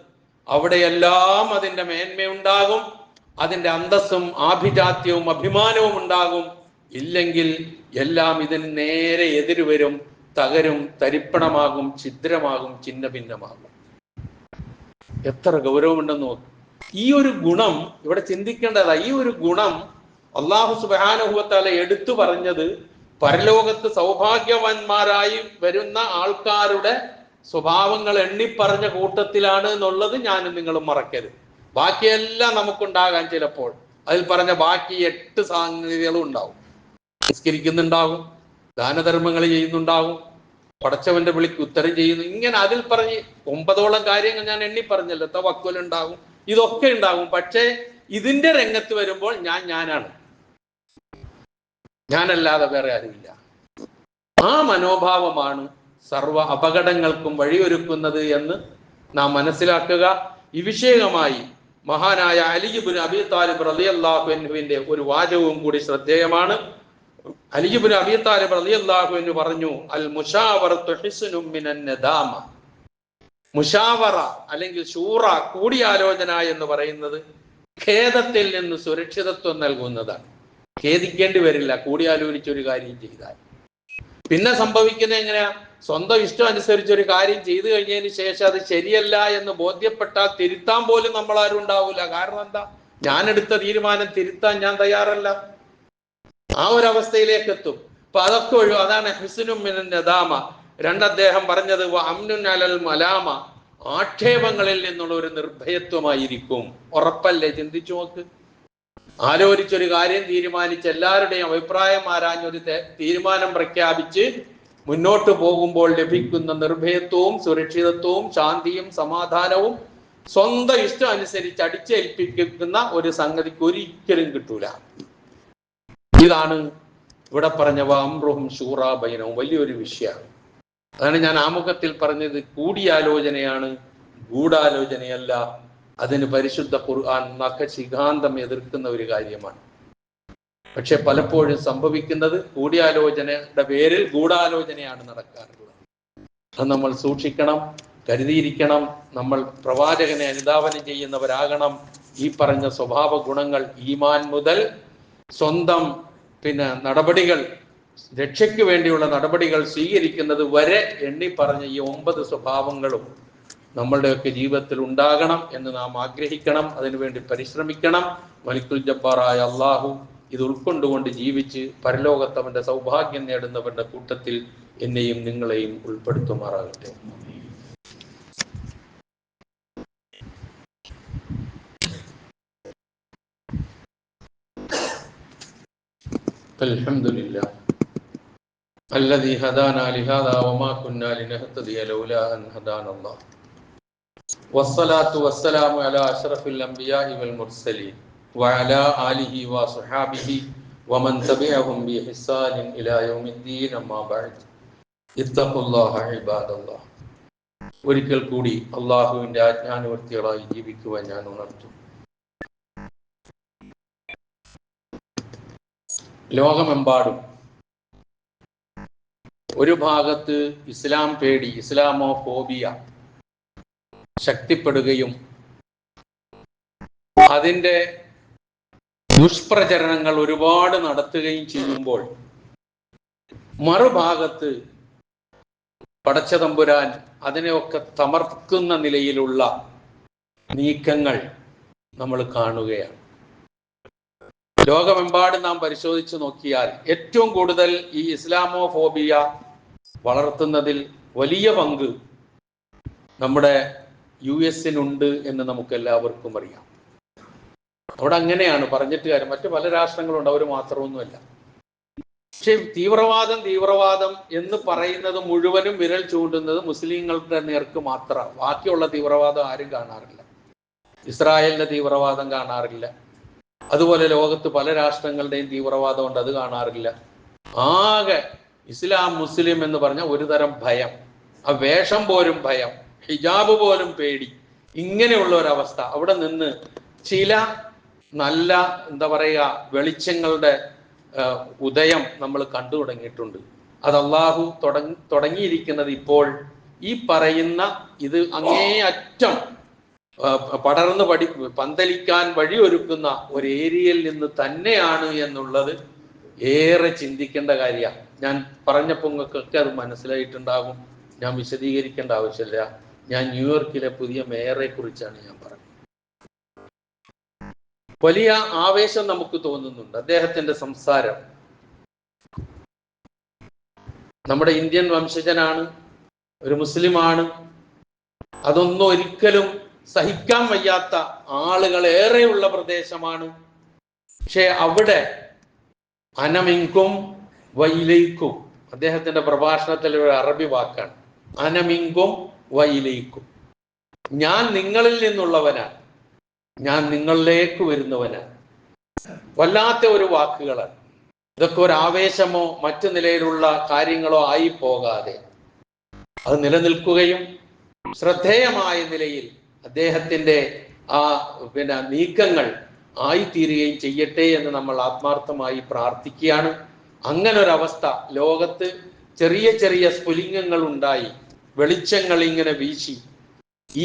അവിടെയെല്ലാം അതിൻ്റെ മേന്മയുണ്ടാകും, അതിൻ്റെ അന്തസ്സും ആഭിജാത്യവും അഭിമാനവും ഉണ്ടാകും. ഇല്ലെങ്കിൽ എല്ലാം ഇതിന് നേരെ എതിര് വരും, തകരും, തരിപ്പണമാകും, ഛിദ്രമാകും, ഛിന്ന ഭിന്നമാകും. എത്ര ഗൗരവമുണ്ടെന്ന് നോക്കും. ഈ ഒരു ഗുണം ഇവിടെ ചിന്തിക്കേണ്ടതാ. ഈ ഒരു ഗുണം അല്ലാഹു സുബ്ഹാനഹു വ തആല എടുത്തു പറഞ്ഞത് പരലോകത്ത് സൗഭാഗ്യവാന്മാരായി വരുന്ന ആൾക്കാരുടെ സ്വഭാവങ്ങൾ എണ്ണിപ്പറഞ്ഞ കൂട്ടത്തിലാണ് എന്നുള്ളത് ഞാനും നിങ്ങളും മറക്കരുത്. ബാക്കിയെല്ലാം നമുക്കുണ്ടാകാൻ ചിലപ്പോൾ അതിൽ പറഞ്ഞ ബാക്കി 8 സംഗതികളും ഉണ്ടാവും. നിസ്കരിക്കുന്നുണ്ടാകും, ദാനധർമ്മങ്ങൾ ചെയ്യുന്നുണ്ടാകും, പടച്ചവന്റെ വിളിക്ക് ഉത്തരം ചെയ്യുന്നു. ഇങ്ങനെ അതിൽ പറഞ്ഞ് 9ഓളം കാര്യങ്ങൾ ഞാൻ എണ്ണി പറഞ്ഞല്ലോ. തവക്കുൽ ഉണ്ടാകും, ഇതൊക്കെ ഉണ്ടാകും. പക്ഷേ ഇതിന്റെ രംഗത്ത് വരുമ്പോൾ ഞാനാണ്, ഞാനല്ലാതെ വേറെ ആരുമില്ല. ആ മനോഭാവമാണ് സർവ അപകടങ്ങൾക്കും വഴിയൊരുക്കുന്നത് എന്ന് നാം മനസ്സിലാക്കുക. ഈ വിഷയമായി മഹാനായ അലി ഇബ്നു അബീ താലിബ് റളിയല്ലാഹു അൻഹുവിന്റെ ഒരു വാചകവും കൂടി ശ്രദ്ധേയമാണ്. അലി ഇബ്നു അബീ താലിബ് റളിയല്ലാഹു അൻഹു പറഞ്ഞു, അൽ മുശാവറത്തു ഹിസ്നുൻ മിനൻ നദാമ. മുശാവറ അല്ലെങ്കിൽ ശൂറ, കൂടിയാലോചന എന്ന് പറയുന്നത് ഖേദത്തിൽ നിന്ന് സുരക്ഷിതത്വം നൽകുന്നതാണ്. ഖേദിക്കേണ്ടി വരില്ല കൂടിയാലോചിച്ചൊരു കാര്യം ചെയ്താൽ. പിന്നെ സംഭവിക്കുന്നത് എങ്ങനെയാ? സ്വന്തം ഇഷ്ടം അനുസരിച്ച് ഒരു കാര്യം ചെയ്തു കഴിഞ്ഞതിന് ശേഷം അത് ശരിയല്ല എന്ന് ബോധ്യപ്പെട്ടാൽ തിരുത്താൻ പോലും നമ്മളാരും ഉണ്ടാവില്ല. കാരണം എന്താ? ഞാൻ എടുത്ത തീരുമാനം തിരുത്താൻ ഞാൻ തയ്യാറല്ല. ആ ഒരു അവസ്ഥയിലേക്ക് എത്തും. അപ്പൊ അതൊക്കെ അതാണ് ഹിസ്നുൻ മിനൻ നദാമ. അദ്ദേഹം പറഞ്ഞത് അംനുൻ അലൽ മലാമ, ആക്ഷേപങ്ങളിൽ നിന്നുള്ള ഒരു നിർഭയത്വമായിരിക്കും. ഉറപ്പല്ലേ? ചിന്തിച്ചു നോക്ക്. ആലോചിച്ചൊരു കാര്യം തീരുമാനിച്ച് എല്ലാവരുടെയും അഭിപ്രായം ആരാഞ്ഞൊരു തീരുമാനം പ്രഖ്യാപിച്ച് മുന്നോട്ട് പോകുമ്പോൾ ലഭിക്കുന്ന നിർഭയത്വവും സുരക്ഷിതത്വവും ശാന്തിയും സമാധാനവും സ്വന്തം ഇഷ്ടം അനുസരിച്ച് അടിച്ചേൽപ്പിക്കുന്ന ഒരു സംഗതിക്ക് ഒരിക്കലും കിട്ടൂല. ഇതാണ് ഇവിടെ പറഞ്ഞ അംറുഹും ശൂറാ ബൈനഹും. വലിയൊരു വിഷയമാണ്. അതാണ് ഞാൻ ആമുഖത്തിൽ പറഞ്ഞത്. കൂടിയാലോചനയാണ്, ഗൂഢാലോചനയല്ല. അതിന് പരിശുദ്ധ ഖുർആൻ നഖശിഖാന്തം എതിർക്കുന്ന ഒരു കാര്യമാണ്. പക്ഷെ പലപ്പോഴും സംഭവിക്കുന്നത് കൂടിയാലോചനയുടെ പേരിൽ ഗൂഢാലോചനയാണ് നടക്കാറുള്ളത്. അത് നമ്മൾ സൂക്ഷിക്കണം, കരുതിയിരിക്കണം. നമ്മൾ പ്രവാചകനെ അനുധാവനം ചെയ്യുന്നവരാകണം. ഈ പറഞ്ഞ സ്വഭാവ ഗുണങ്ങൾ ഈമാൻ മുതൽ സ്വന്തം നടപടികൾ, രക്ഷയ്ക്ക് വേണ്ടിയുള്ള നടപടികൾ സ്വീകരിക്കുന്നത് വരെ എണ്ണി പറഞ്ഞ ഈ 9 സ്വഭാവങ്ങളും നമ്മളുടെയൊക്കെ ജീവിതത്തിൽ ഉണ്ടാകണം എന്ന് നാം ആഗ്രഹിക്കണം. അതിനുവേണ്ടി പരിശ്രമിക്കണം. മലിക്കുൽ ജബ്ബാറായ അള്ളാഹു ഇത് ഉൾക്കൊണ്ടുകൊണ്ട് ജീവിച്ച് പരലോകത്തവന്റെ സൗഭാഗ്യം നേടുന്നവരുടെ കൂട്ടത്തിൽ എന്നെയും നിങ്ങളെയും ഉൾപ്പെടുത്തുമാറാകട്ടെ. അൽഹംദുലില്ലാ الذي هدانا لهذا وما كنا لنهتدي لولا أن هدانا الله والصلاة والسلام على أشرف الأنبياء والمرسلين وعلى آله وصحابه ومن تبعهم بإحسان إلى يوم الدين أما بعد اتقوا الله عباد الله. ഒരിക്കൽ കൂടി അള്ളാഹുവിന്റെ ആജ്ഞാനുവർത്തികളായി ജീവിക്കുവാൻ ഞാൻ ഉണർത്തും. ലോകമെമ്പാടും ഒരു ഭാഗത്ത് ഇസ്ലാം പേടി, ഇസ്ലാമോഫോബിയ ശക്തിപ്പെടുകയും അതിൻ്റെ ദുഷ്പ്രചരണങ്ങൾ ഒരുപാട് നടത്തുകയും ചെയ്യുമ്പോൾ, മറുഭാഗത്ത് പടച്ചതമ്പുരാൻ അതിനെയൊക്കെ തമർക്കുന്ന നിലയിലുള്ള നീക്കങ്ങൾ നമ്മൾ കാണുകയാണ്. ലോകമെമ്പാടും നാം പരിശോധിച്ചു നോക്കിയാൽ ഏറ്റവും കൂടുതൽ ഈ ഇസ്ലാമോഫോബിയ വളർത്തുന്നതിൽ വലിയ പങ്ക് നമ്മുടെ US-നുണ്ട് എന്ന് നമുക്ക് എല്ലാവർക്കും അറിയാം. അവിടെ അങ്ങനെയാണ് പറഞ്ഞിട്ട് കാര്യം. മറ്റു പല രാഷ്ട്രങ്ങളുണ്ട്, അവർ മാത്രമൊന്നുമല്ല. പക്ഷെ തീവ്രവാദം എന്ന് പറയുന്നത് മുഴുവനും വിരൽ ചൂണ്ടുന്നത് മുസ്ലിങ്ങളുടെ നേർക്ക് മാത്രം. ബാക്കിയുള്ള തീവ്രവാദം ആരും കാണാറില്ല. ഇസ്രായേലിന്റെ തീവ്രവാദം കാണാറില്ല. അതുപോലെ ലോകത്ത് പല രാഷ്ട്രങ്ങളുടെയും തീവ്രവാദം ഉണ്ട്, അത് കാണാറില്ല. ആകെ ഇസ്ലാം മുസ്ലിം എന്ന് പറഞ്ഞ ഒരു തരം ഭയം, ആ വേഷം പോലും ഭയം, ഹിജാബ് പോലും പേടി, ഇങ്ങനെയുള്ള ഒരവസ്ഥ. അവിടെ നിന്ന് ചില നല്ല വെളിച്ചങ്ങളുടെ ഉദയം നമ്മൾ കണ്ടു തുടങ്ങിയിട്ടുണ്ട്. അത് അള്ളാഹു തുടങ്ങിയിരിക്കുന്നത് ഇപ്പോൾ ഈ പറയുന്ന ഇത് അങ്ങേയറ്റം പടർന്ന് പന്തലിക്കാൻ വഴിയൊരുക്കുന്ന ഒരു ഏരിയയിൽ നിന്ന് തന്നെയാണ് എന്നുള്ളത് ഏറെ ചിന്തിക്കേണ്ട കാര്യമാണ്. ഞാൻ പറഞ്ഞപ്പോൾ നിങ്ങൾക്കൊക്കെ അത് മനസ്സിലായിട്ടുണ്ടാകും. ഞാൻ വിശദീകരിക്കേണ്ട ആവശ്യമില്ല. ഞാൻ ന്യൂയോർക്കിലെ പുതിയ മേയറെ കുറിച്ചാണ് ഞാൻ പറഞ്ഞത്. വലിയ ആവേശം നമുക്ക് തോന്നുന്നുണ്ട് അദ്ദേഹത്തിന്റെ സംസാരം. നമ്മുടെ ഇന്ത്യൻ വംശജനാണ്, ഒരു മുസ്ലിമാണ്. അതൊന്നും ഒരിക്കലും സഹിക്കാൻ വയ്യാത്ത ആളുകൾ ഏറെയുള്ള പ്രദേശമാണ്. പക്ഷെ അവിടെ അനമിങ്കും വൈലൈക്കും, അദ്ദേഹത്തിന്റെ പ്രഭാഷണത്തിൽ ഒരു അറബി വാക്കാണ്, അനമിങ്കും വയിലേക്കും. ഞാൻ നിങ്ങളിൽ നിന്നുള്ളവനാണ്, ഞാൻ നിങ്ങളിലേക്ക് വരുന്നവനാണ്. വല്ലാത്ത ഒരു വാക്കുകളാണ് ഇതൊക്കെ. ഒരു ആവേശമോ മറ്റു നിലയിലുള്ള കാര്യങ്ങളോ ആയി പോകാതെ അത് നിലനിൽക്കുകയും ശ്രദ്ധേയമായ നിലയിൽ അദ്ദേഹത്തിന്റെ ആ നീക്കങ്ങൾ ആയിത്തീരുകയും ചെയ്യട്ടെ എന്ന് നമ്മൾ ആത്മാർത്ഥമായി പ്രാർത്ഥിക്കുകയാണ്. അങ്ങനെ ഒരവസ്ഥ ലോകത്ത് ചെറിയ ചെറിയ സ്ഫുലിംഗങ്ങൾ ഉണ്ടായി, വെളിച്ചങ്ങൾ ഇങ്ങനെ വീശി,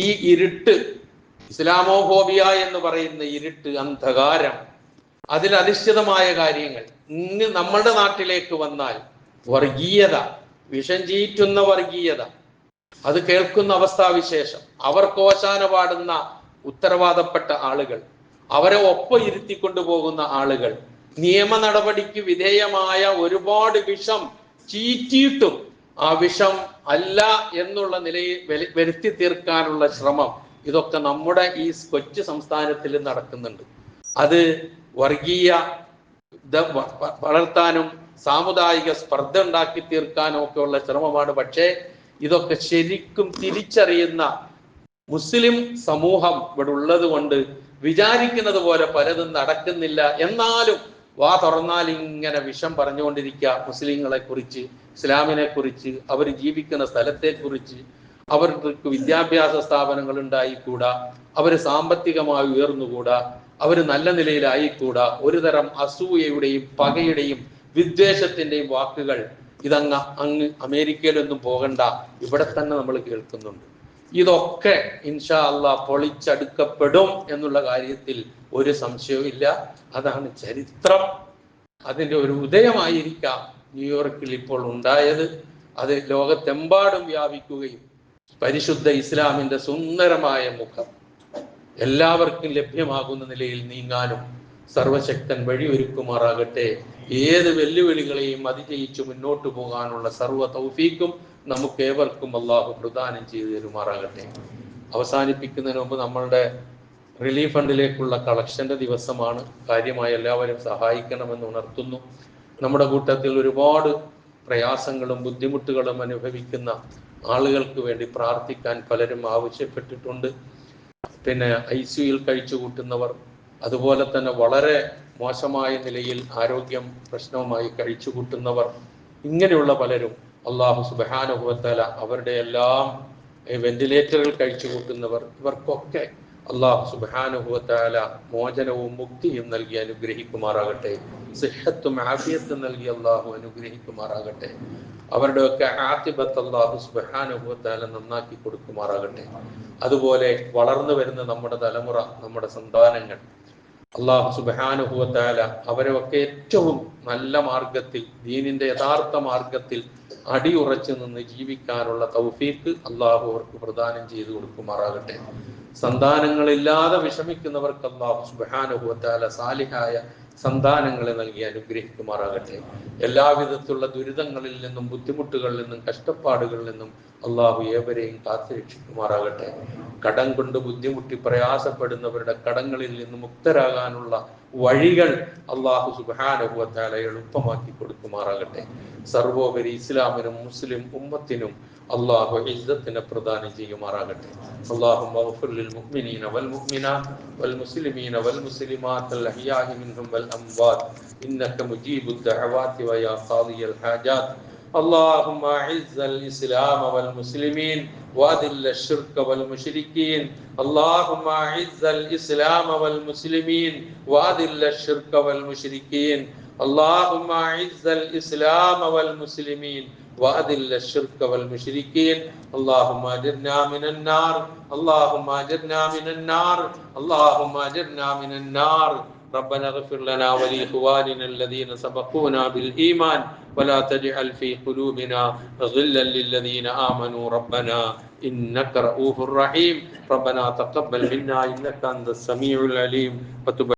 ഈ ഇരുട്ട്, ഇസ്ലാമോഫോബിയ എന്ന് പറയുന്ന ഇരുട്ട്, അന്ധകാരം, അതിലധിഷ്ഠിതമായ കാര്യങ്ങൾ ഇന്ന് നമ്മളുടെ നാട്ടിലേക്ക് വന്നാൽ വർഗീയത, വിഷം ചീറ്റുന്ന വർഗീയത, അത് കേൾക്കുന്ന അവസ്ഥാവിശേഷം, അവർക്ക് ഓശാന പാടുന്ന ഉത്തരവാദപ്പെട്ട ആളുകൾ, അവരെ ഒപ്പം ഇരുത്തിക്കൊണ്ടു പോകുന്ന ആളുകൾ, നിയമ നടപടിക്ക് വിധേയമായ ഒരുപാട് വിഷം ചീറ്റിയിട്ടും ആ വിഷം അല്ല എന്നുള്ള നിലയിൽ വരുത്തി തീർക്കാനുള്ള ശ്രമം, ഇതൊക്കെ നമ്മുടെ ഈ കൊച്ചു സംസ്ഥാനത്തിൽ നടക്കുന്നുണ്ട്. അത് വർഗീയ വളർത്താനും സാമുദായിക സ്പർദ്ധ ഉണ്ടാക്കി തീർക്കാനും ഒക്കെ ഉള്ള ശ്രമമാണ്. പക്ഷേ ഇതൊക്കെ ശരിക്കും തിരിച്ചറിയുന്ന മുസ്ലിം സമൂഹം ഇവിടെ ഉള്ളത് കൊണ്ട് വിചാരിക്കുന്നത് പോലെ പലതും നടക്കുന്നില്ല. എന്നാലും വാ തുറന്നാൽ ഇങ്ങനെ വിഷം പറഞ്ഞുകൊണ്ടിരിക്കുക, മുസ്ലിങ്ങളെ കുറിച്ച്, ഇസ്ലാമിനെ കുറിച്ച്, അവർ ജീവിക്കുന്ന സ്ഥലത്തെ കുറിച്ച്. അവർക്ക് വിദ്യാഭ്യാസ സ്ഥാപനങ്ങൾ ഉണ്ടായിക്കൂടാ, അവർ സാമ്പത്തികമായി ഉയർന്നുകൂടാ, അവർ നല്ല നിലയിലായിക്കൂടാ. ഒരു തരം അസൂയയുടെയും പകയുടെയും വിദ്വേഷത്തിന്റെയും വാക്കുകൾ അങ്ങ് അമേരിക്കയിലൊന്നും പോകണ്ട, ഇവിടെ തന്നെ നമ്മൾ കേൾക്കുന്നുണ്ട്. ഇതൊക്കെ ഇൻഷാ അല്ലാഹ് പൊളിച്ചടുക്കപ്പെടും എന്നുള്ള കാര്യത്തിൽ ഒരു സംശയവും ഇല്ല. അതാണ് ചരിത്രം. അതിന്റെ ഒരു ഉദയമായിരിക്കാം ന്യൂയോർക്കിൽ ഇപ്പോൾ ഉണ്ടായത്. അത് ലോകത്തെമ്പാടും വ്യാപിക്കുകയും പരിശുദ്ധ ഇസ്ലാമിന്റെ സുന്ദരമായ മുഖം എല്ലാവർക്കും ലഭ്യമാകുന്ന നിലയിൽ നീങ്ങാനും സർവശക്തൻ വഴിയൊരുക്കുമാറാകട്ടെ. ഏത് വെല്ലുവിളികളെയും അതിജയിച്ച് മുന്നോട്ട് പോകാനുള്ള സർവ്വ തൗഫീക്കും നമുക്ക് ഏവർക്കും അള്ളാഹു പ്രദാനം ചെയ്തു തരുമാറാകട്ടെ. അവസാനിപ്പിക്കുന്നതിന് മുമ്പ് നമ്മളുടെ റിലീഫ് ഫണ്ടിലേക്കുള്ള കളക്ഷന്റെ ദിവസമാണ്. കാര്യമായി എല്ലാവരും സഹായിക്കണമെന്ന് ഉണർത്തുന്നു. നമ്മുടെ കൂട്ടത്തിൽ ഒരുപാട് പ്രയാസങ്ങളും ബുദ്ധിമുട്ടുകളും അനുഭവിക്കുന്ന ആളുകൾക്ക് വേണ്ടി പ്രാർത്ഥിക്കാൻ പലരും ആവശ്യപ്പെട്ടിട്ടുണ്ട്. ICUയിൽ കഴിച്ചു കൂട്ടുന്നവർ, അതുപോലെ തന്നെ വളരെ മോശമായ നിലയിൽ ആരോഗ്യം പ്രശ്നവുമായി കഴിച്ചു കൂട്ടുന്നവർ, ഇങ്ങനെയുള്ള പലരും അള്ളാഹു സുബ്ഹാനഹു വ തആല അവരുടെ എല്ലാം വെന്റിലേറ്ററുകൾ കഴിച്ചു കൂട്ടുന്നവർ, ഇവർക്കൊക്കെ അള്ളാഹു സുബ്ഹാനഹു വ തആല മോചനവും മുക്തിയും നൽകി അനുഗ്രഹിക്കുമാറാകട്ടെ. സിഹത്തും ആഫിയത്തും നൽകി അള്ളാഹു അനുഗ്രഹിക്കുമാറാകട്ടെ. അവരുടെയൊക്കെ ആഖിബത്ത് അള്ളാഹു സുബ്ഹാനഹു വ തആല നന്നാക്കി കൊടുക്കുമാറാകട്ടെ. അതുപോലെ വളർന്നു വരുന്ന നമ്മുടെ തലമുറ, നമ്മുടെ സന്താനങ്ങൾ, അള്ളാഹു സുബ്ഹാനഹു വ തആല അവരൊക്കെ ഏറ്റവും നല്ല മാർഗത്തിൽ, ദീനിന്റെ യഥാർത്ഥ മാർഗത്തിൽ അടിയുറച്ചു നിന്ന് ജീവിക്കാനുള്ള തൗഫീഖ് അള്ളാഹു അവർക്ക് പ്രദാനം ചെയ്തു കൊടുക്കുമാറാകട്ടെ. സന്താനങ്ങളില്ലാതെ വിഷമിക്കുന്നവർക്ക് അള്ളാഹു സുബ്ഹാനഹു വ തആല സാലിഹായ സന്താനങ്ങളെ നൽകി അനുഗ്രഹിക്കുമാറാകട്ടെ. എല്ലാവിധത്തിലുള്ള ദുരിതങ്ങളിൽ നിന്നും ബുദ്ധിമുട്ടുകളിൽ നിന്നും കഷ്ടപ്പാടുകളിൽ നിന്നും അള്ളാഹു ഏവരെയും കാത്തുരക്ഷിക്കുമാറാകട്ടെ. കടം കൊണ്ട് ബുദ്ധിമുട്ടി പ്രയാസപ്പെടുന്നവരുടെ കടങ്ങളിൽ നിന്ന് മുക്തരാകാനുള്ള വഴികൾ അള്ളാഹു സുബ്ഹാനഹു വ തആല എളുപ്പമാക്കി കൊടുക്കുമാറാകട്ടെ. സർവോപരി ഇസ്ലാമിനും മുസ്ലിം ഉമ്മത്തിനും അള്ളാഹു ഇസ്സത്തിനെ പ്രദാനം ചെയ്യുമാറാകട്ടെ. അല്ലാഹുമ്മ ഗ്ഫിർ ലിൽ മുഅ്മിനീന വൽ മുഅ്മിനാത്ത് വൽ മുസ്ലിമീന വൽ മുസ്ലിമാത്ത് അൽ അഹ്യാഇ മിൻഹും വൽ അംവാത്ത് ഇന്നക മുജീബുദ് ദഅവാതി വയാ ഖാദിയൽ ഹാജാത്ത്. اللهم اعز الاسلام والمسلمين واذل الشرك والمشركين. اللهم اعز الاسلام والمسلمين واذل الشرك والمشركين. اللهم اعز الاسلام والمسلمين واذل الشرك والمشركين. اللهم اجرنا من النار. اللهم اجرنا من النار. اللهم اجرنا من النار. ربنا اغفر لنا ولإخواننا الذين سبقونا بالإيمان ولا تجعل في قلوبنا غلا للذين آمنوا ربنا إنك رؤوف رحيم. ربنا تقبل منا إنك أنت السميع العليم وتب